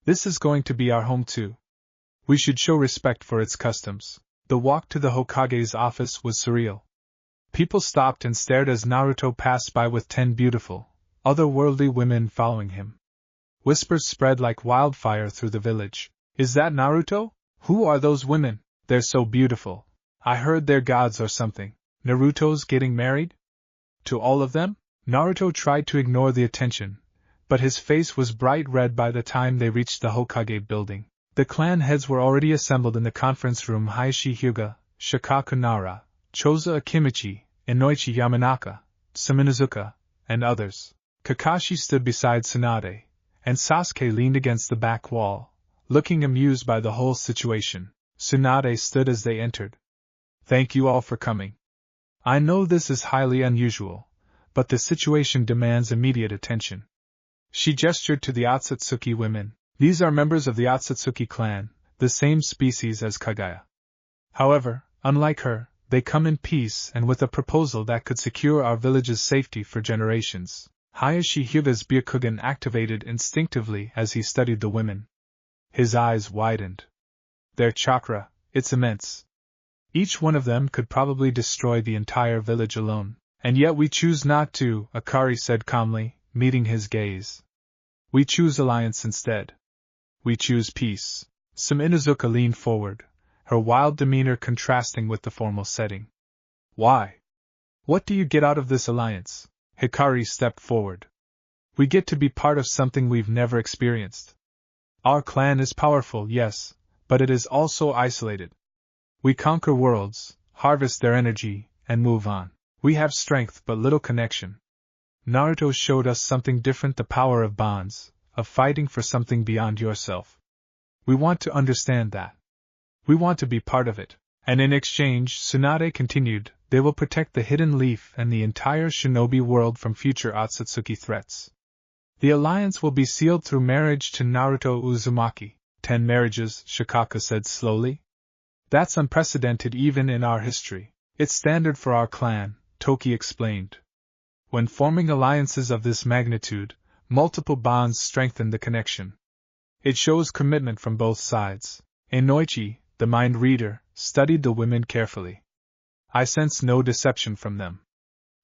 This is going to be our home too. We should show respect for its customs. The walk to the Hokage's office was surreal. People stopped and stared as Naruto passed by with 10 beautiful, otherworldly women following him. Whispers spread like wildfire through the village. Is that Naruto? Who are those women? They're so beautiful. I heard they're gods or something. Naruto's getting married? To all of them? Naruto tried to ignore the attention, but his face was bright red by the time they reached the Hokage building. The clan heads were already assembled in the conference room. Hayashi Hyuga, Shikaku Nara, Choza Akimichi, Inoichi Yamanaka, Saminuzuka, and others. Kakashi stood beside Tsunade, and Sasuke leaned against the back wall, looking amused by the whole situation. Tsunade stood as they entered. Thank you all for coming. I know this is highly unusual, but the situation demands immediate attention. She gestured to the Otsutsuki women. These are members of the Otsutsuki clan, the same species as Kagaya. However, unlike her, they come in peace and with a proposal that could secure our village's safety for generations. Hayashi Hyuga's Byakugan activated instinctively as he studied the women. His eyes widened. Their chakra, it's immense. Each one of them could probably destroy the entire village alone. And yet we choose not to, Akari said calmly, meeting his gaze. We choose alliance instead. We choose peace. Some Inuzuka leaned forward, her wild demeanor contrasting with the formal setting. Why? What do you get out of this alliance? Hikari stepped forward. We get to be part of something we've never experienced. Our clan is powerful, yes, but it is also isolated. We conquer worlds, harvest their energy, and move on. We have strength but little connection. Naruto showed us something different, the power of bonds, of fighting for something beyond yourself. We want to understand that. We want to be part of it. And in exchange, Tsunade continued, they will protect the Hidden Leaf and the entire shinobi world from future Otsutsuki threats. The alliance will be sealed through marriage to Naruto Uzumaki. 10 marriages, Shikaka said slowly. That's unprecedented even in our history. It's standard for our clan, Toki explained. When forming alliances of this magnitude, multiple bonds strengthen the connection. It shows commitment from both sides. Inoichi, the mind reader, studied the women carefully. I sense no deception from them.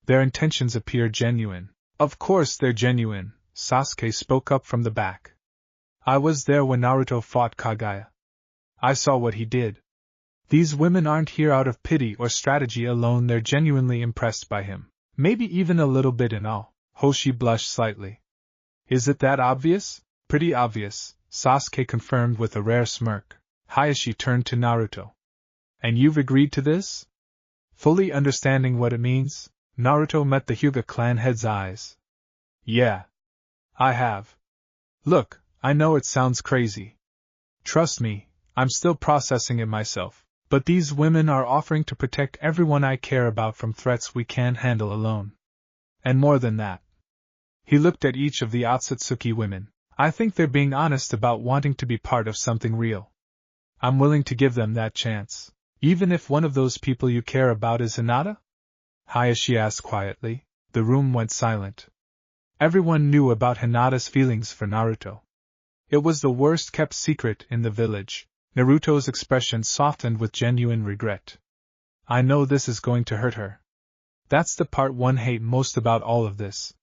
Their intentions appear genuine. Of course they're genuine, Sasuke spoke up from the back. I was there when Naruto fought Kagaya. I saw what he did. These women aren't here out of pity or strategy alone, they're genuinely impressed by him. Maybe even a little bit in awe. Hoshi blushed slightly. Is it that obvious? Pretty obvious, Sasuke confirmed with a rare smirk. Hayashi turned to Naruto. And you've agreed to this? Fully understanding what it means, Naruto met the Hyuga clan head's eyes. Yeah. I have. Look, I know it sounds crazy. Trust me, I'm still processing it myself. But these women are offering to protect everyone I care about from threats we can't handle alone. And more than that. He looked at each of the Otsutsuki women. I think they're being honest about wanting to be part of something real. I'm willing to give them that chance. Even if one of those people you care about is Hinata? Hayashi asked quietly. The room went silent. Everyone knew about Hinata's feelings for Naruto. It was the worst kept secret in the village. Naruto's expression softened with genuine regret. I know this is going to hurt her. That's the part one hates most about all of this.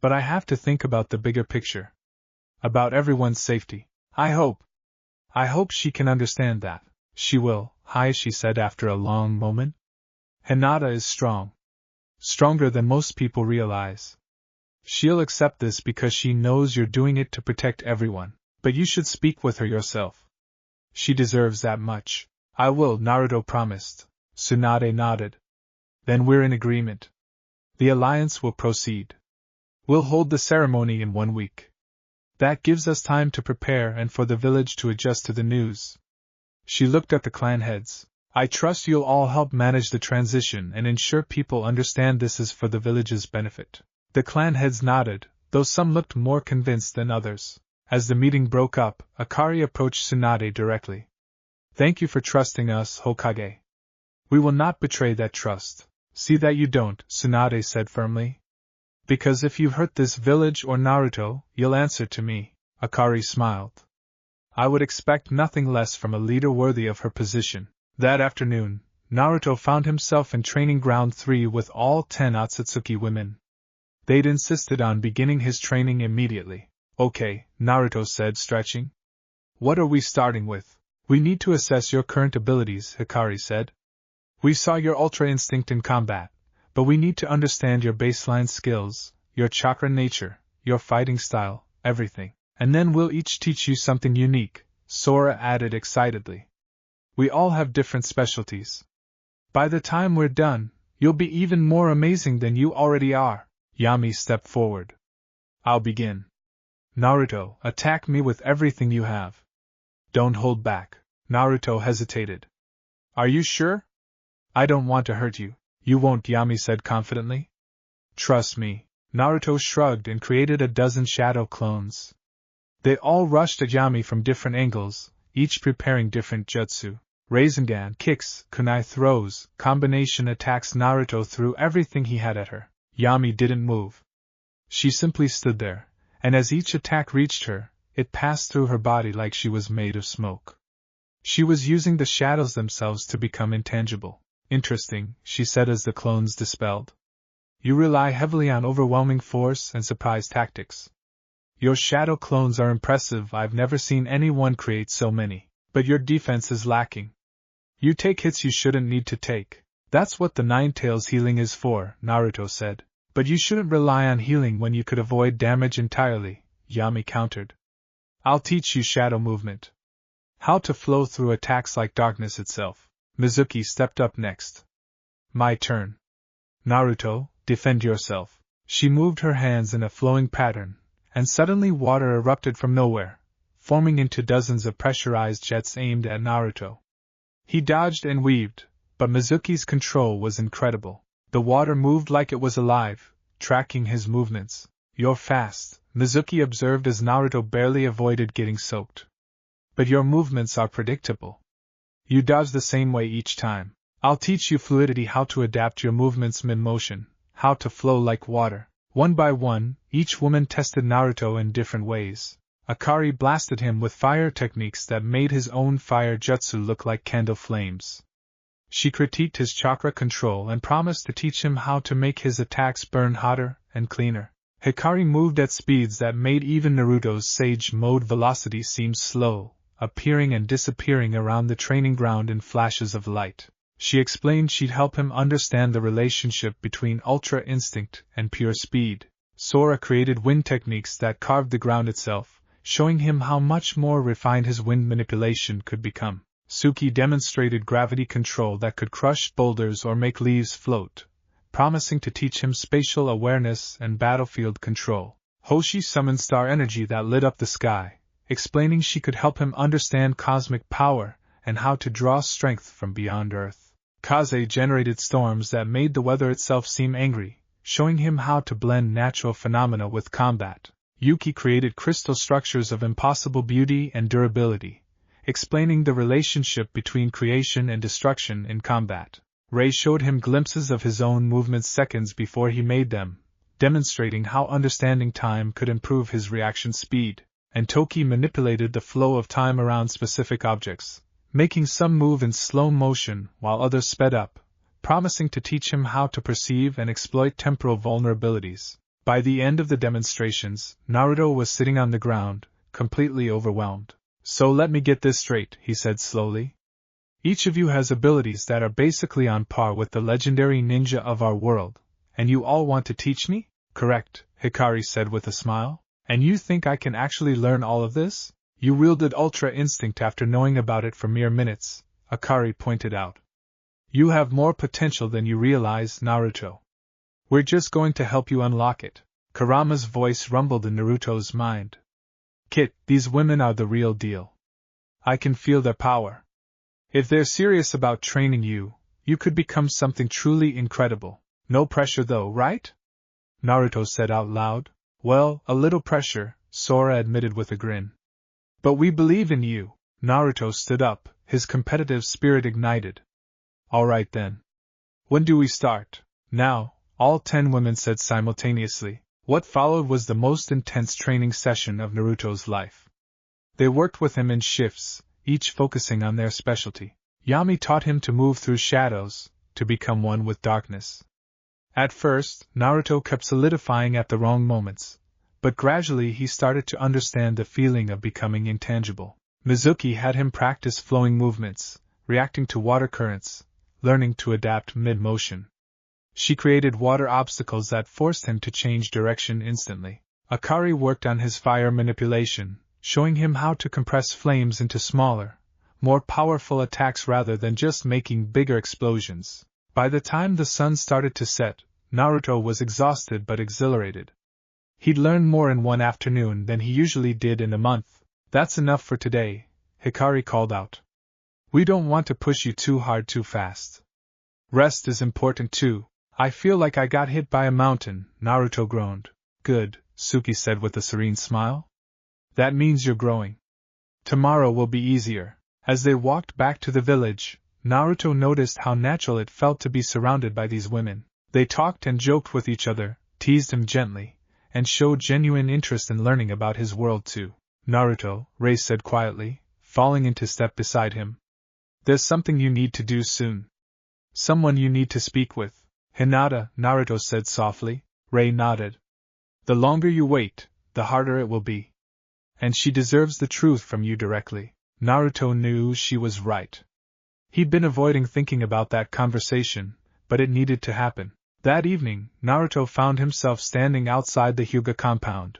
But I have to think about the bigger picture. About everyone's safety. I hope she can understand that. She will, Hayashi said after a long moment. Hinata is strong. Stronger than most people realize. She'll accept this because she knows you're doing it to protect everyone. But you should speak with her yourself. She deserves that much. I will, Naruto promised. Tsunade nodded. Then we're in agreement. The alliance will proceed. We'll hold the ceremony in 1 week. That gives us time to prepare and for the village to adjust to the news. She looked at the clan heads. I trust you'll all help manage the transition and ensure people understand this is for the village's benefit. The clan heads nodded, though some looked more convinced than others. As the meeting broke up, Akari approached Tsunade directly. Thank you for trusting us, Hokage. We will not betray that trust. See that you don't, Tsunade said firmly. Because if you hurt this village or Naruto, you'll answer to me, Akari smiled. I would expect nothing less from a leader worthy of her position. That afternoon, Naruto found himself in Training Ground 3 with all 10 Otsutsuki women. They'd insisted on beginning his training immediately. Okay, Naruto said, stretching. What are we starting with? We need to assess your current abilities, Hikari said. We saw your Ultra Instinct in combat, but we need to understand your baseline skills, your chakra nature, your fighting style, everything. And then we'll each teach you something unique, Sora added excitedly. We all have different specialties. By the time we're done, you'll be even more amazing than you already are. Yami stepped forward. I'll begin. Naruto, attack me with everything you have. Don't hold back. Naruto hesitated. Are you sure? I don't want to hurt you. You won't, Yami said confidently. Trust me. Naruto shrugged and created a dozen shadow clones. They all rushed at Yami from different angles, each preparing different jutsu. Rasengan, kicks, kunai throws, combination attacks. Naruto threw everything he had at her. Yami didn't move. She simply stood there, and as each attack reached her, it passed through her body like she was made of smoke. She was using the shadows themselves to become intangible. Interesting, she said as the clones dispelled. You rely heavily on overwhelming force and surprise tactics. Your shadow clones are impressive. I've never seen anyone create so many. But your defense is lacking. You take hits you shouldn't need to take. That's what the Nine Tails healing is for, Naruto said. But you shouldn't rely on healing when you could avoid damage entirely, Yami countered. I'll teach you shadow movement. How to flow through attacks like darkness itself. Mizuki stepped up next. My turn. Naruto, defend yourself. She moved her hands in a flowing pattern, and suddenly water erupted from nowhere, forming into dozens of pressurized jets aimed at Naruto. He dodged and weaved, but Mizuki's control was incredible. The water moved like it was alive, tracking his movements. You're fast, Mizuki observed as Naruto barely avoided getting soaked. But your movements are predictable. You dodge the same way each time. I'll teach you fluidity, how to adapt your movements mid-motion, how to flow like water. One by one, each woman tested Naruto in different ways. Akari blasted him with fire techniques that made his own fire jutsu look like candle flames. She critiqued his chakra control and promised to teach him how to make his attacks burn hotter and cleaner. Hikari moved at speeds that made even Naruto's Sage Mode velocity seem slow, appearing and disappearing around the training ground in flashes of light. She explained she'd help him understand the relationship between Ultra Instinct and pure speed. Sora created wind techniques that carved the ground itself, showing him how much more refined his wind manipulation could become. Suki demonstrated gravity control that could crush boulders or make leaves float, promising to teach him spatial awareness and battlefield control. Hoshi summoned star energy that lit up the sky, explaining she could help him understand cosmic power and how to draw strength from beyond Earth. Kaze generated storms that made the weather itself seem angry, showing him how to blend natural phenomena with combat. Yuki created crystal structures of impossible beauty and durability, explaining the relationship between creation and destruction in combat. Ray showed him glimpses of his own movements seconds before he made them, demonstrating how understanding time could improve his reaction speed. And Toki manipulated the flow of time around specific objects, making some move in slow motion while others sped up, promising to teach him how to perceive and exploit temporal vulnerabilities. By the end of the demonstrations, Naruto was sitting on the ground, completely overwhelmed. So let me get this straight, he said slowly. Each of you has abilities that are basically on par with the legendary ninja of our world, and you all want to teach me? Correct, Hikari said with a smile. And you think I can actually learn all of this? You wielded Ultra Instinct after knowing about it for mere minutes, Akari pointed out. You have more potential than you realize, Naruto. We're just going to help you unlock it. Kurama's voice rumbled in Naruto's mind. Kit, these women are the real deal. I can feel their power. If they're serious about training you, you could become something truly incredible. No pressure though, right? Naruto said out loud. Well, a little pressure, Sora admitted with a grin. But we believe in you. Naruto stood up, his competitive spirit ignited. All right then. When do we start? Now, all 10 women said simultaneously. What followed was the most intense training session of Naruto's life. They worked with him in shifts, each focusing on their specialty. Yami taught him to move through shadows, to become one with darkness. At first, Naruto kept solidifying at the wrong moments, but gradually he started to understand the feeling of becoming intangible. Mizuki had him practice flowing movements, reacting to water currents, learning to adapt mid-motion. She created water obstacles that forced him to change direction instantly. Akari worked on his fire manipulation, showing him how to compress flames into smaller, more powerful attacks rather than just making bigger explosions. By the time the sun started to set, Naruto was exhausted but exhilarated. He'd learned more in one afternoon than he usually did in a month. That's enough for today, Hikari called out. We don't want to push you too hard too fast. Rest is important too. I feel like I got hit by a mountain, Naruto groaned. Good, Suki said with a serene smile. That means you're growing. Tomorrow will be easier. As they walked back to the village, Naruto noticed how natural it felt to be surrounded by these women. They talked and joked with each other, teased him gently, and showed genuine interest in learning about his world too. Naruto, Ray said quietly, falling into step beside him. There's something you need to do soon. Someone you need to speak with. Hinata, Naruto said softly. Ray nodded. The longer you wait, the harder it will be. And she deserves the truth from you directly. Naruto knew she was right. He'd been avoiding thinking about that conversation, but it needed to happen. That evening, Naruto found himself standing outside the Hyuga compound.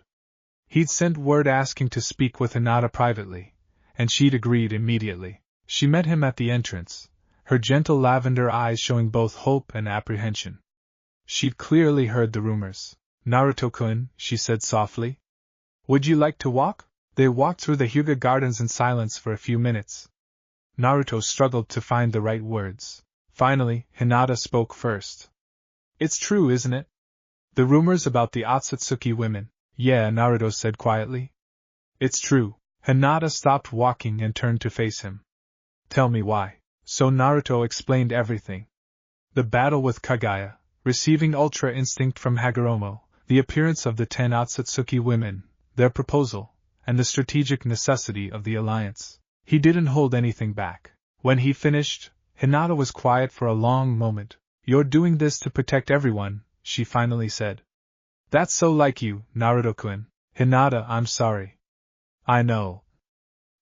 He'd sent word asking to speak with Hinata privately, and she'd agreed immediately. She met him at the entrance, her gentle lavender eyes showing both hope and apprehension. She'd clearly heard the rumors. Naruto-kun, she said softly. Would you like to walk? They walked through the Hyuga gardens in silence for a few minutes. Naruto struggled to find the right words. Finally, Hinata spoke first. It's true, isn't it? The rumors about the Otsutsuki women. Yeah, Naruto said quietly. It's true. Hinata stopped walking and turned to face him. Tell me why. So Naruto explained everything. The battle with Kagaya, receiving Ultra Instinct from Hagoromo, the appearance of the 10 Otsutsuki women, their proposal, and the strategic necessity of the alliance. He didn't hold anything back. When he finished, Hinata was quiet for a long moment. You're doing this to protect everyone, she finally said. That's so like you, Naruto-kun. Hinata, I'm sorry. I know.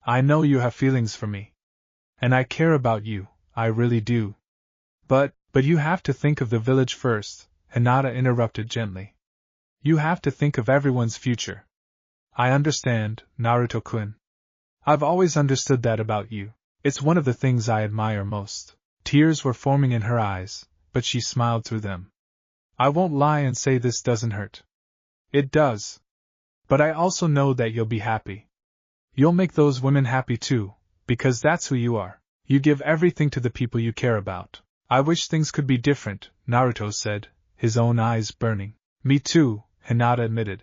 I know you have feelings for me. And I care about you, I really do. But you have to think of the village first, Hinata interrupted gently. You have to think of everyone's future. I understand, Naruto-kun. I've always understood that about you. It's one of the things I admire most. Tears were forming in her eyes, but she smiled through them. I won't lie and say this doesn't hurt. It does. But I also know that you'll be happy. You'll make those women happy too, because that's who you are. You give everything to the people you care about. I wish things could be different, Naruto said, his own eyes burning. Me too, Hinata admitted.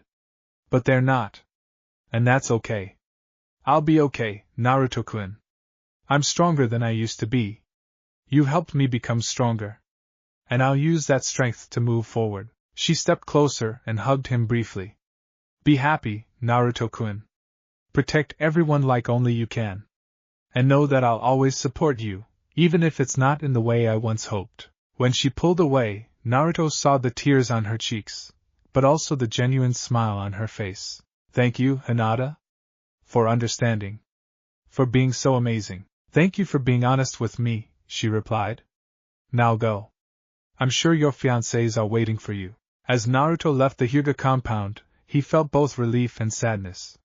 But they're not. And that's okay. I'll be okay, Naruto-kun. I'm stronger than I used to be. You helped me become stronger. And I'll use that strength to move forward. She stepped closer and hugged him briefly. Be happy, Naruto-kun. Protect everyone like only you can. And know that I'll always support you, even if it's not in the way I once hoped. When she pulled away, Naruto saw the tears on her cheeks, but also the genuine smile on her face. Thank you, Hinata. For understanding. For being so amazing. Thank you for being honest with me, she replied. Now go. I'm sure your fiancés are waiting for you. As Naruto left the Hyuga compound, he felt both relief and sadness.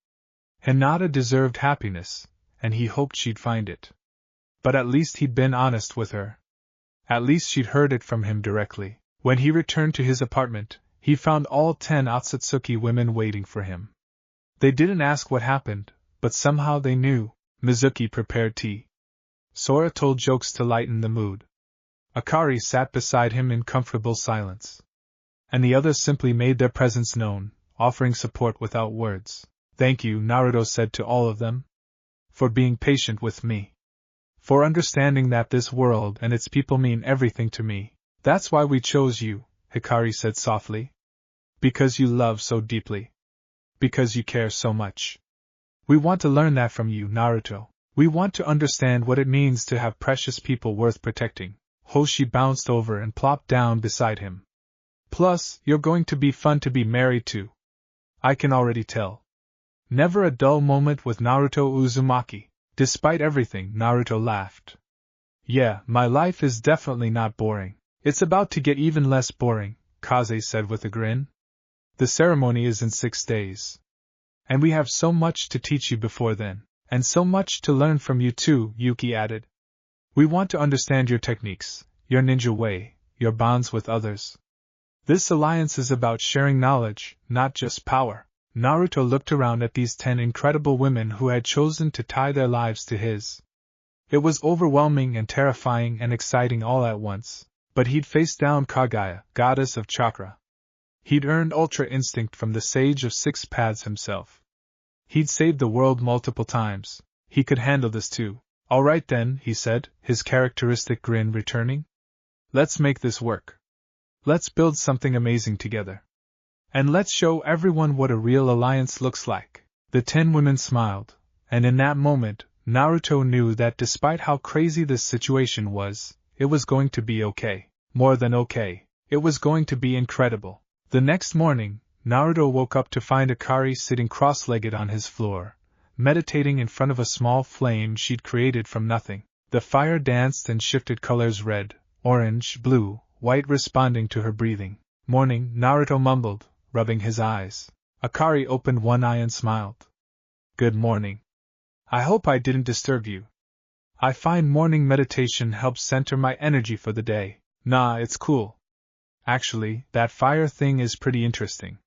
Hinata deserved happiness, and he hoped she'd find it. But at least he'd been honest with her. At least she'd heard it from him directly. When he returned to his apartment, he found all 10 Otsutsuki women waiting for him. They didn't ask what happened, but somehow they knew. Mizuki prepared tea. Sora told jokes to lighten the mood. Akari sat beside him in comfortable silence. And the others simply made their presence known, offering support without words. Thank you, Naruto said to all of them. For being patient with me. For understanding that this world and its people mean everything to me. That's why we chose you, Hikari said softly. Because you love so deeply. Because you care so much. We want to learn that from you, Naruto. We want to understand what it means to have precious people worth protecting. Hoshi bounced over and plopped down beside him. Plus, you're going to be fun to be married to. I can already tell. Never a dull moment with Naruto Uzumaki. Despite everything, Naruto laughed. Yeah, my life is definitely not boring. It's about to get even less boring, Kaze said with a grin. The ceremony is in 6 days. And we have so much to teach you before then. And so much to learn from you too, Yuki added. We want to understand your techniques, your ninja way, your bonds with others. This alliance is about sharing knowledge, not just power. Naruto looked around at these 10 incredible women who had chosen to tie their lives to his. It was overwhelming and terrifying and exciting all at once, but he'd faced down Kagaya, goddess of chakra. He'd earned Ultra Instinct from the Sage of 6 Paths himself. He'd saved the world multiple times. He could handle this too. All right then, he said, his characteristic grin returning. Let's make this work. Let's build something amazing together. And let's show everyone what a real alliance looks like. The 10 women smiled, and in that moment, Naruto knew that despite how crazy this situation was, it was going to be okay. More than okay. It was going to be incredible. The next morning, Naruto woke up to find Akari sitting cross-legged on his floor, meditating in front of a small flame she'd created from nothing. The fire danced and shifted colors red, orange, blue, white responding to her breathing. Morning, Naruto mumbled, rubbing his eyes. Akari opened one eye and smiled. Good morning. I hope I didn't disturb you. I find morning meditation helps center my energy for the day. Nah, it's cool. Actually, that fire thing is pretty interesting.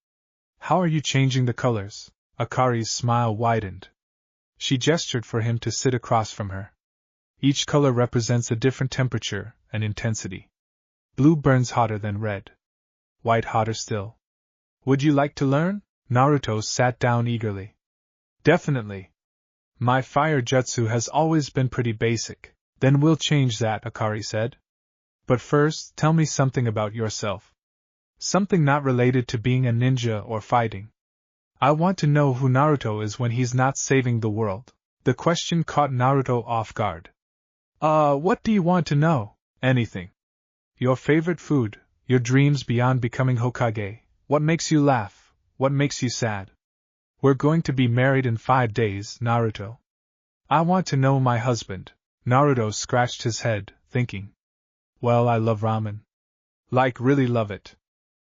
How are you changing the colors? Akari's smile widened. She gestured for him to sit across from her. Each color represents a different temperature and intensity. Blue burns hotter than red. White hotter still. Would you like to learn? Naruto sat down eagerly. Definitely. My fire jutsu has always been pretty basic. Then we'll change that, Akari said. But first, tell me something about yourself. Something not related to being a ninja or fighting. I want to know who Naruto is when he's not saving the world. The question caught Naruto off guard. What do you want to know? Anything. Your favorite food, your dreams beyond becoming Hokage, what makes you laugh, what makes you sad. We're going to be married in 5 days, Naruto. I want to know my husband. Naruto scratched his head, thinking. Well, I love ramen. Like, really love it.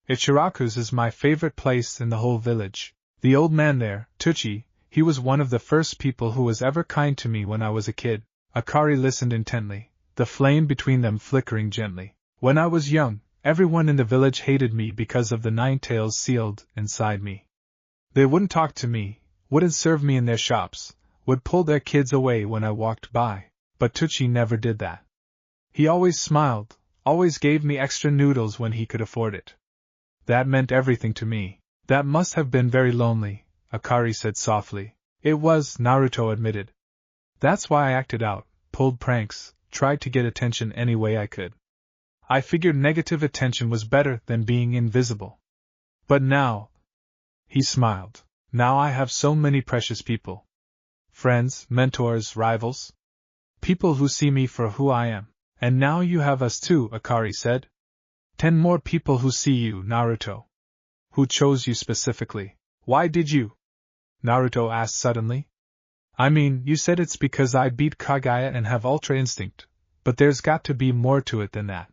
Ichiraku's is my favorite place in the whole village. The old man there, Tucci, he was one of the first people who was ever kind to me when I was a kid. Akari listened intently, the flame between them flickering gently. When I was young, everyone in the village hated me because of the 9 tails sealed inside me. They wouldn't talk to me, wouldn't serve me in their shops, would pull their kids away when I walked by. But Tucci never did that. He always smiled, always gave me extra noodles when he could afford it. That meant everything to me. That must have been very lonely, Akari said softly. It was, Naruto admitted. That's why I acted out, pulled pranks, tried to get attention any way I could. I figured negative attention was better than being invisible. But now, he smiled, now I have so many precious people. Friends, mentors, rivals. People who see me for who I am. And now you have us too, Akari said. 10 more people who see you, Naruto. Who chose you specifically? Why did you? Naruto asked suddenly. I mean, you said it's because I beat Kaguya and have Ultra Instinct, but there's got to be more to it than that.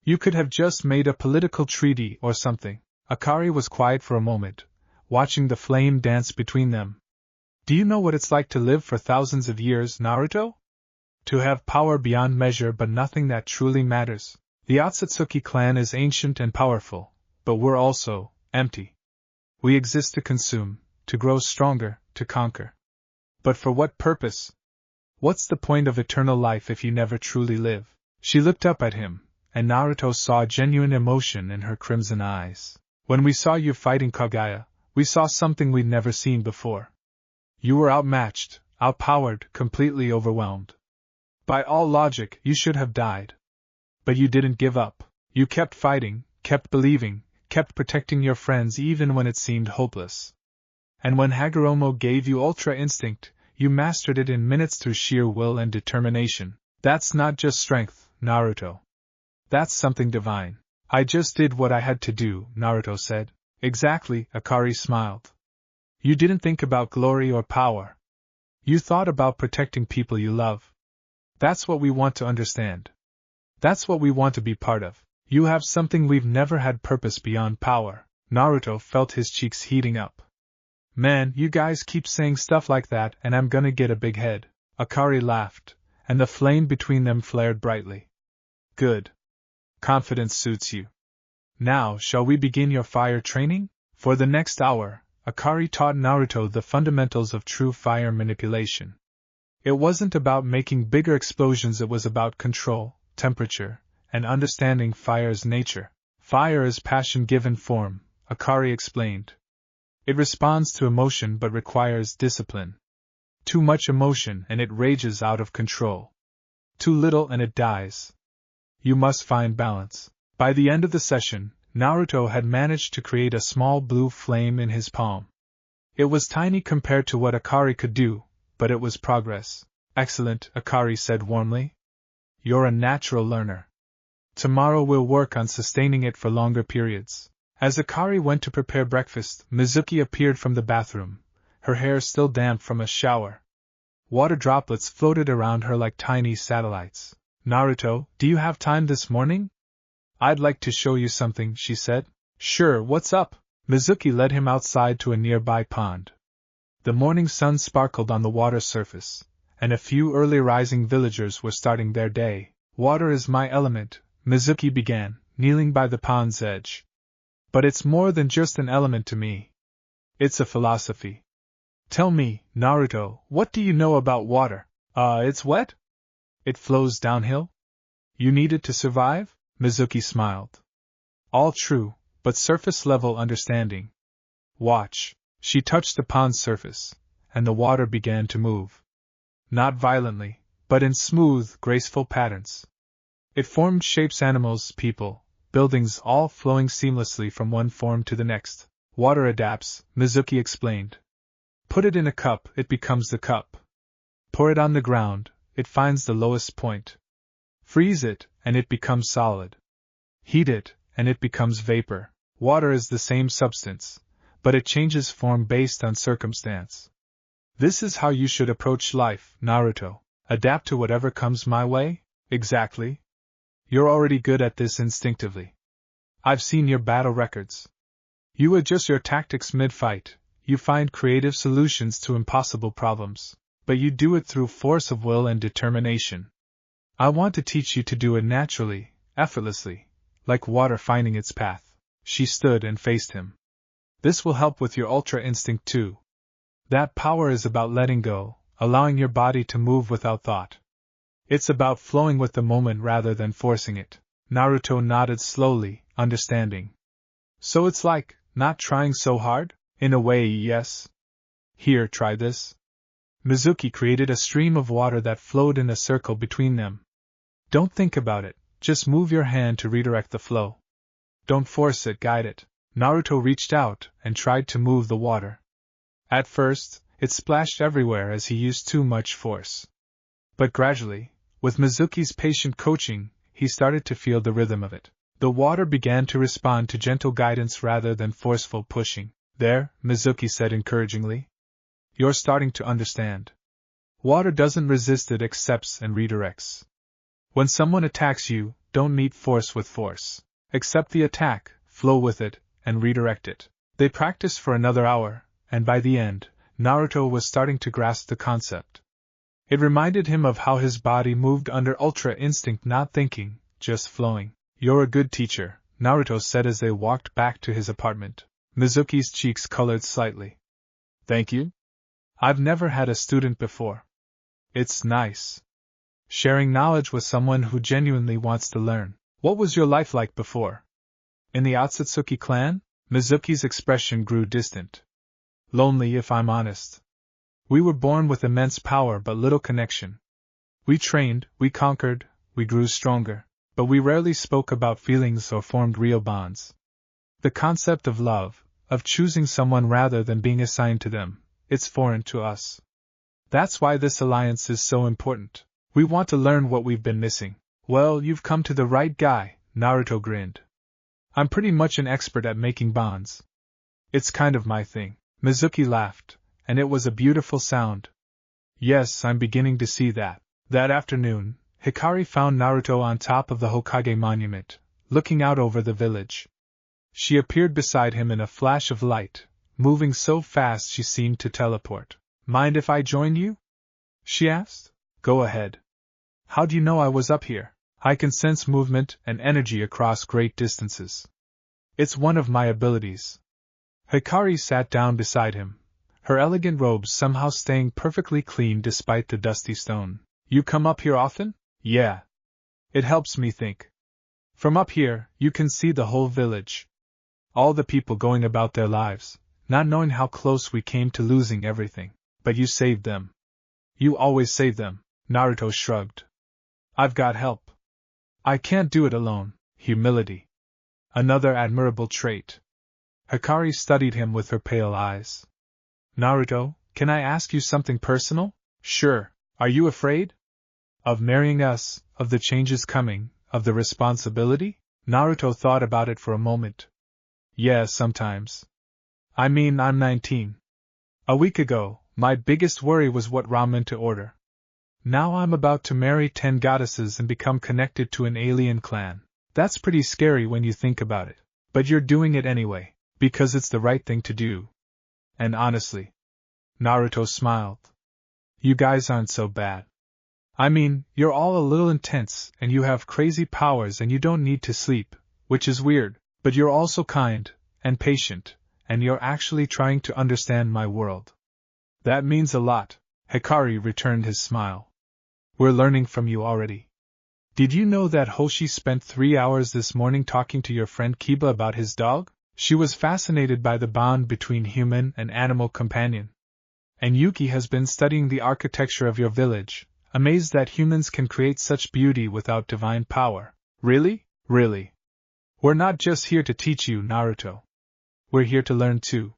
You could have just made a political treaty or something. Akari was quiet for a moment, watching the flame dance between them. Do you know what it's like to live for thousands of years, Naruto? To have power beyond measure but nothing that truly matters. The Otsutsuki clan is ancient and powerful, but we're also empty. We exist to consume, to grow stronger, to conquer. But for what purpose? What's the point of eternal life if you never truly live? She looked up at him, and Naruto saw genuine emotion in her crimson eyes. When we saw you fighting Kaguya, we saw something we'd never seen before. You were outmatched, outpowered, completely overwhelmed. By all logic, you should have died. But you didn't give up. You kept fighting, kept believing, kept protecting your friends even when it seemed hopeless. And when Hagoromo gave you Ultra Instinct, you mastered it in minutes through sheer will and determination. That's not just strength, Naruto. That's something divine. I just did what I had to do, Naruto said. Exactly, Akari smiled. You didn't think about glory or power. You thought about protecting people you love. That's what we want to understand. That's what we want to be part of. You have something we've never had, purpose beyond power. Naruto felt his cheeks heating up. Man, you guys keep saying stuff like that and I'm gonna get a big head. Akari laughed, and the flame between them flared brightly. Good. Confidence suits you. Now, shall we begin your fire training? For the next hour, Akari taught Naruto the fundamentals of true fire manipulation. It wasn't about making bigger explosions, it was about control, temperature, and understanding fire's nature. Fire is passion given form, Akari explained. It responds to emotion but requires discipline. Too much emotion and it rages out of control. Too little and it dies. You must find balance. By the end of the session, Naruto had managed to create a small blue flame in his palm. It was tiny compared to what Akari could do, but it was progress. Excellent, Akari said warmly. You're a natural learner. Tomorrow we'll work on sustaining it for longer periods. As Akari went to prepare breakfast, Mizuki appeared from the bathroom, her hair still damp from a shower. Water droplets floated around her like tiny satellites. Naruto, do you have time this morning? I'd like to show you something, she said. Sure, what's up? Mizuki led him outside to a nearby pond. The morning sun sparkled on the water surface, and a few early rising villagers were starting their day. Water is my element, Mizuki began, kneeling by the pond's edge. But it's more than just an element to me. It's a philosophy. Tell me, Naruto, what do you know about water? It's wet? It flows downhill? You need it to survive? Mizuki smiled. All true, but surface-level understanding. Watch. She touched the pond's surface, and the water began to move. Not violently, but in smooth, graceful patterns. It formed shapes, animals, people, buildings, all flowing seamlessly from one form to the next. Water adapts, Mizuki explained. Put it in a cup, it becomes the cup. Pour it on the ground, it finds the lowest point. Freeze it, and it becomes solid. Heat it, and it becomes vapor. Water is the same substance, but it changes form based on circumstance. This is how you should approach life, Naruto. Adapt to whatever comes my way? Exactly. You're already good at this instinctively. I've seen your battle records. You adjust your tactics mid-fight, you find creative solutions to impossible problems, but you do it through force of will and determination. I want to teach you to do it naturally, effortlessly, like water finding its path. She stood and faced him. This will help with your ultra instinct too. That power is about letting go, allowing your body to move without thought. It's about flowing with the moment rather than forcing it. Naruto nodded slowly, understanding. So it's like, not trying so hard? In a way, yes. Here, try this. Mizuki created a stream of water that flowed in a circle between them. Don't think about it, just move your hand to redirect the flow. Don't force it, guide it. Naruto reached out and tried to move the water. At first, it splashed everywhere as he used too much force. But gradually, with Mizuki's patient coaching, he started to feel the rhythm of it. The water began to respond to gentle guidance rather than forceful pushing. There, Mizuki said encouragingly. You're starting to understand. Water doesn't resist, it accepts and redirects. When someone attacks you, don't meet force with force. Accept the attack, flow with it, and redirect it. They practiced for another hour, and by the end, Naruto was starting to grasp the concept. It reminded him of how his body moved under ultra instinct, not thinking, just flowing. You're a good teacher, Naruto said as they walked back to his apartment. Mizuki's cheeks colored slightly. Thank you. I've never had a student before. It's nice. Sharing knowledge with someone who genuinely wants to learn. What was your life like before? In the Otsutsuki clan? Mizuki's expression grew distant. Lonely, if I'm honest. We were born with immense power but little connection. We trained, we conquered, we grew stronger, but we rarely spoke about feelings or formed real bonds. The concept of love, of choosing someone rather than being assigned to them, it's foreign to us. That's why this alliance is so important. We want to learn what we've been missing. Well, you've come to the right guy, Naruto grinned. I'm pretty much an expert at making bonds. It's kind of my thing. Mizuki laughed, and it was a beautiful sound. Yes, I'm beginning to see that. That afternoon, Hikari found Naruto on top of the Hokage monument, looking out over the village. She appeared beside him in a flash of light, moving so fast she seemed to teleport. Mind if I join you? She asked. Go ahead. How do you know I was up here? I can sense movement and energy across great distances. It's one of my abilities. Hikari sat down beside him, her elegant robes somehow staying perfectly clean despite the dusty stone. You come up here often? Yeah. It helps me think. From up here, you can see the whole village. All the people going about their lives, not knowing how close we came to losing everything. But you saved them. You always save them, Naruto shrugged. I've got help. I can't do it alone. Humility. Another admirable trait. Hikari studied him with her pale eyes. Naruto, can I ask you something personal? Sure. Are you afraid? Of marrying us, of the changes coming, of the responsibility? Naruto thought about it for a moment. Yeah, sometimes. I mean, I'm 19. A week ago, my biggest worry was what ramen to order. Now I'm about to marry 10 goddesses and become connected to an alien clan. That's pretty scary when you think about it. But you're doing it anyway, because it's the right thing to do. And honestly, Naruto smiled. You guys aren't so bad. I mean, you're all a little intense, and you have crazy powers and you don't need to sleep, which is weird, but you're also kind, and patient, and you're actually trying to understand my world. That means a lot, Hikari returned his smile. We're learning from you already. Did you know that Hoshi spent 3 hours this morning talking to your friend Kiba about his dog? She was fascinated by the bond between human and animal companion. And Yuki has been studying the architecture of your village, amazed that humans can create such beauty without divine power. Really? Really? We're not just here to teach you, Naruto. We're here to learn too.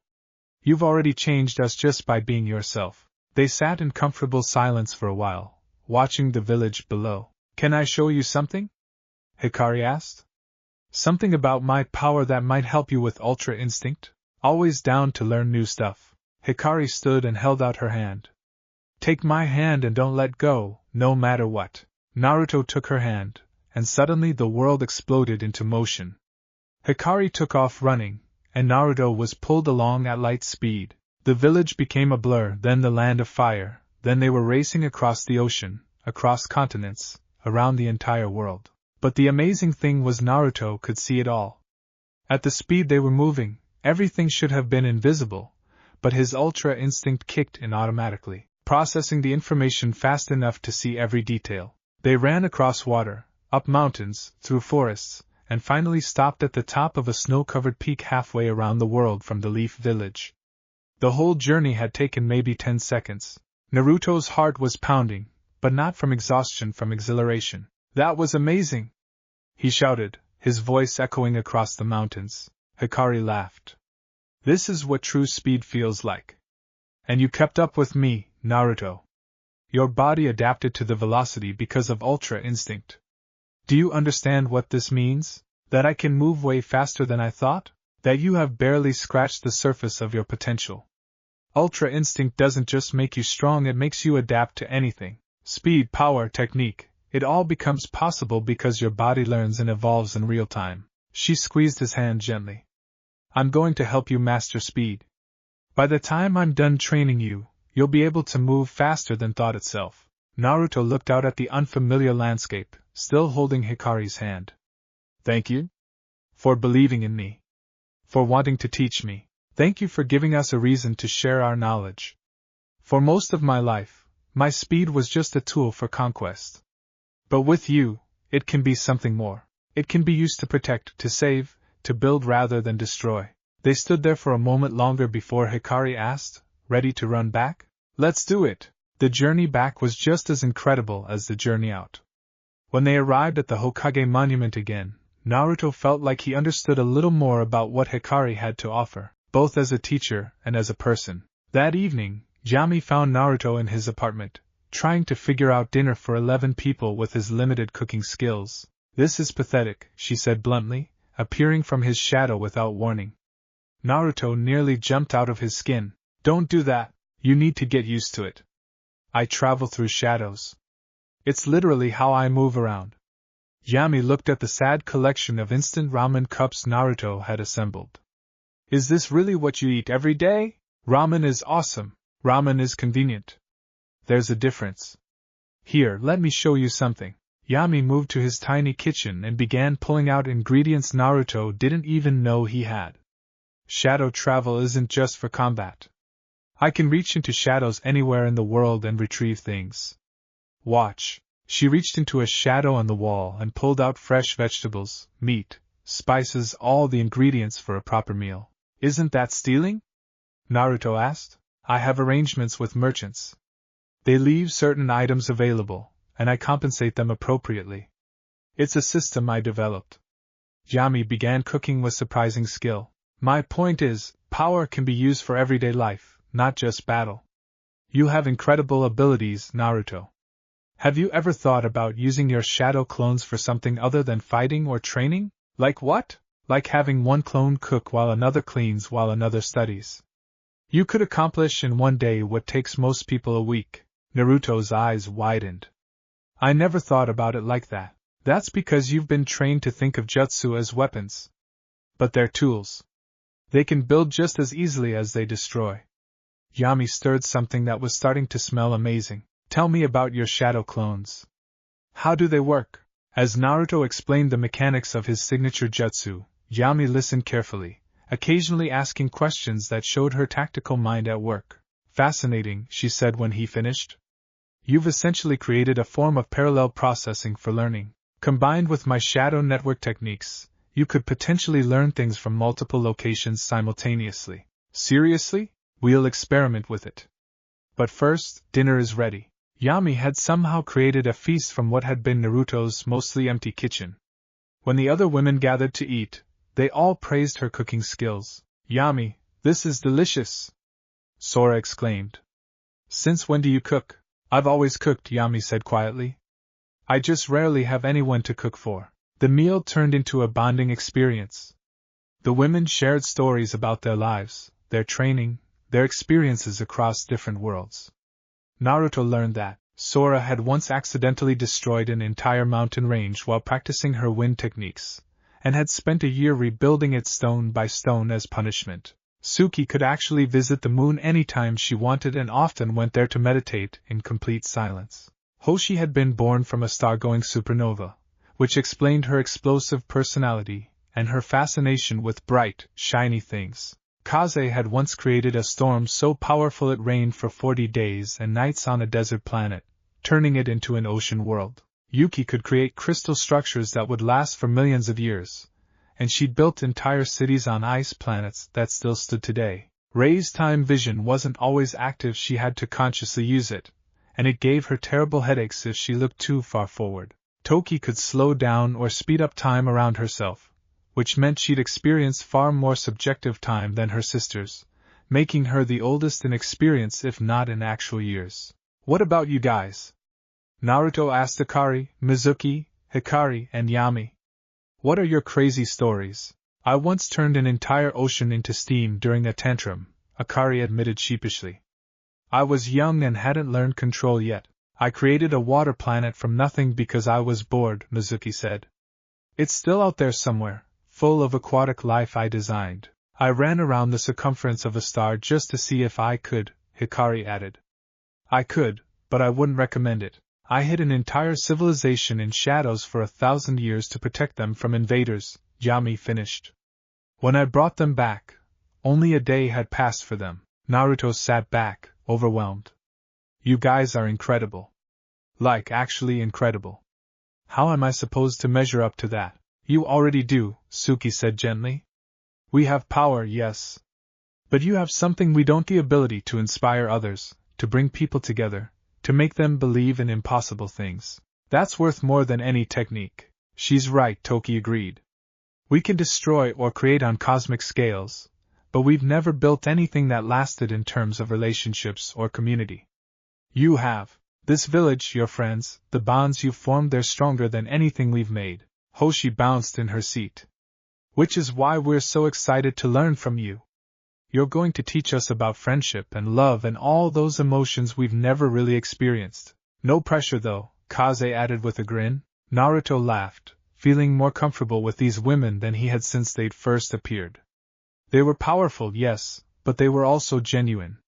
You've already changed us just by being yourself. They sat in comfortable silence for a while, watching the village below. Can I show you something? Hikari asked. Something about my power that might help you with Ultra Instinct? Always down to learn new stuff. Hikari stood and held out her hand. Take my hand and don't let go, no matter what. Naruto took her hand, and suddenly the world exploded into motion. Hikari took off running, and Naruto was pulled along at light speed. The village became a blur, then the land of fire, then they were racing across the ocean, across continents, around the entire world. But the amazing thing was Naruto could see it all. At the speed they were moving, everything should have been invisible, but his ultra instinct kicked in automatically, processing the information fast enough to see every detail. They ran across water, up mountains, through forests, and finally stopped at the top of a snow-covered peak halfway around the world from the Leaf Village. The whole journey had taken maybe 10 seconds. Naruto's heart was pounding, but not from exhaustion, from exhilaration. That was amazing! He shouted, his voice echoing across the mountains. Hikari laughed. This is what true speed feels like. And you kept up with me, Naruto. Your body adapted to the velocity because of Ultra Instinct. Do you understand what this means? That I can move way faster than I thought? That you have barely scratched the surface of your potential. Ultra Instinct doesn't just make you strong, it makes you adapt to anything. Speed, power, technique. It all becomes possible because your body learns and evolves in real time. She squeezed his hand gently. I'm going to help you master speed. By the time I'm done training you, you'll be able to move faster than thought itself. Naruto looked out at the unfamiliar landscape, still holding Hikari's hand. Thank you for believing in me. For wanting to teach me. Thank you for giving us a reason to share our knowledge. For most of my life, my speed was just a tool for conquest. But with you, it can be something more. It can be used to protect, to save, to build rather than destroy. They stood there for a moment longer before Hikari asked, ready to run back? Let's do it! The journey back was just as incredible as the journey out. When they arrived at the Hokage monument again, Naruto felt like he understood a little more about what Hikari had to offer, both as a teacher and as a person. That evening, Yami found Naruto in his apartment, trying to figure out dinner for 11 people with his limited cooking skills. This is pathetic, she said bluntly, appearing from his shadow without warning. Naruto nearly jumped out of his skin. Don't do that, you need to get used to it. I travel through shadows. It's literally how I move around. Yami looked at the sad collection of instant ramen cups Naruto had assembled. Is this really what you eat every day? Ramen is awesome. Ramen is convenient. There's a difference. Here, let me show you something. Yami moved to his tiny kitchen and began pulling out ingredients Naruto didn't even know he had. Shadow travel isn't just for combat. I can reach into shadows anywhere in the world and retrieve things. Watch. She reached into a shadow on the wall and pulled out fresh vegetables, meat, spices, all the ingredients for a proper meal. Isn't that stealing? Naruto asked. I have arrangements with merchants. They leave certain items available, and I compensate them appropriately. It's a system I developed. Yami began cooking with surprising skill. My point is, power can be used for everyday life, not just battle. You have incredible abilities, Naruto. Have you ever thought about using your shadow clones for something other than fighting or training? Like what? Like having one clone cook while another cleans while another studies. You could accomplish in one day what takes most people a week. Naruto's eyes widened. I never thought about it like that. That's because you've been trained to think of jutsu as weapons. But they're tools. They can build just as easily as they destroy. Yami stirred something that was starting to smell amazing. Tell me about your shadow clones. How do they work? As Naruto explained the mechanics of his signature jutsu, Yami listened carefully, occasionally asking questions that showed her tactical mind at work. Fascinating, she said when he finished. You've essentially created a form of parallel processing for learning. Combined with my shadow network techniques, you could potentially learn things from multiple locations simultaneously. Seriously? We'll experiment with it. But first, dinner is ready. Yami had somehow created a feast from what had been Naruto's mostly empty kitchen. When the other women gathered to eat, they all praised her cooking skills. Yami, this is delicious! Sora exclaimed. Since when do you cook? I've always cooked, Yami said quietly. I just rarely have anyone to cook for. The meal turned into a bonding experience. The women shared stories about their lives, their training, their experiences across different worlds. Naruto learned that Sora had once accidentally destroyed an entire mountain range while practicing her wind techniques, and had spent a year rebuilding it stone by stone as punishment. Suki could actually visit the moon anytime she wanted and often went there to meditate in complete silence. Hoshi had been born from a star-going supernova, which explained her explosive personality and her fascination with bright, shiny things. Kaze had once created a storm so powerful it rained for 40 days and nights on a desert planet, turning it into an ocean world. Yuki could create crystal structures that would last for millions of years, and she'd built entire cities on ice planets that still stood today. Rei's time vision wasn't always active, she had to consciously use it, and it gave her terrible headaches if she looked too far forward. Toki could slow down or speed up time around herself, which meant she'd experience far more subjective time than her sisters, making her the oldest in experience if not in actual years. What about you guys? Naruto asked Akari, Mizuki, Hikari, and Yami. What are your crazy stories? I once turned an entire ocean into steam during a tantrum, Akari admitted sheepishly. I was young and hadn't learned control yet. I created a water planet from nothing because I was bored, Mizuki said. It's still out there somewhere, full of aquatic life I designed. I ran around the circumference of a star just to see if I could, Hikari added. I could, but I wouldn't recommend it. I hid an entire civilization in shadows for 1,000 years to protect them from invaders, Yami finished. When I brought them back, only a day had passed for them. Naruto sat back, overwhelmed. You guys are incredible. Like, actually incredible. How am I supposed to measure up to that? You already do, Suki said gently. We have power, yes. But you have something we don't, the ability to inspire others, to bring people together, to make them believe in impossible things. That's worth more than any technique. She's right, Toki agreed. We can destroy or create on cosmic scales, but we've never built anything that lasted in terms of relationships or community. You have. This village, your friends, the bonds you've formed, they're stronger than anything we've made. Hoshi bounced in her seat. Which is why we're so excited to learn from you. You're going to teach us about friendship and love and all those emotions we've never really experienced. No pressure though, Kaze added with a grin. Naruto laughed, feeling more comfortable with these women than he had since they'd first appeared. They were powerful, yes, but they were also genuine.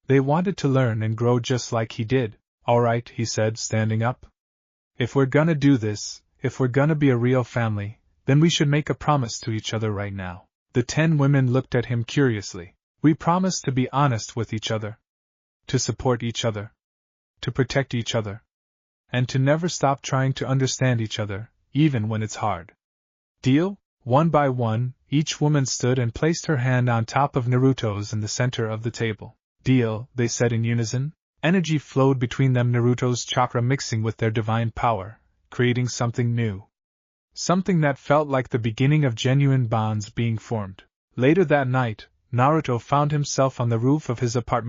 They wanted to learn and grow just like he did. All right, he said, standing up. If we're gonna do this, if we're gonna be a real family, then we should make a promise to each other right now. The 10 women looked at him curiously. We promise to be honest with each other, to support each other, to protect each other, and to never stop trying to understand each other, even when it's hard. Deal? One by one, each woman stood and placed her hand on top of Naruto's in the center of the table. Deal, they said in unison. Energy flowed between them, Naruto's chakra mixing with their divine power, creating something new. Something that felt like the beginning of genuine bonds being formed. Later that night, Naruto found himself on the roof of his apartment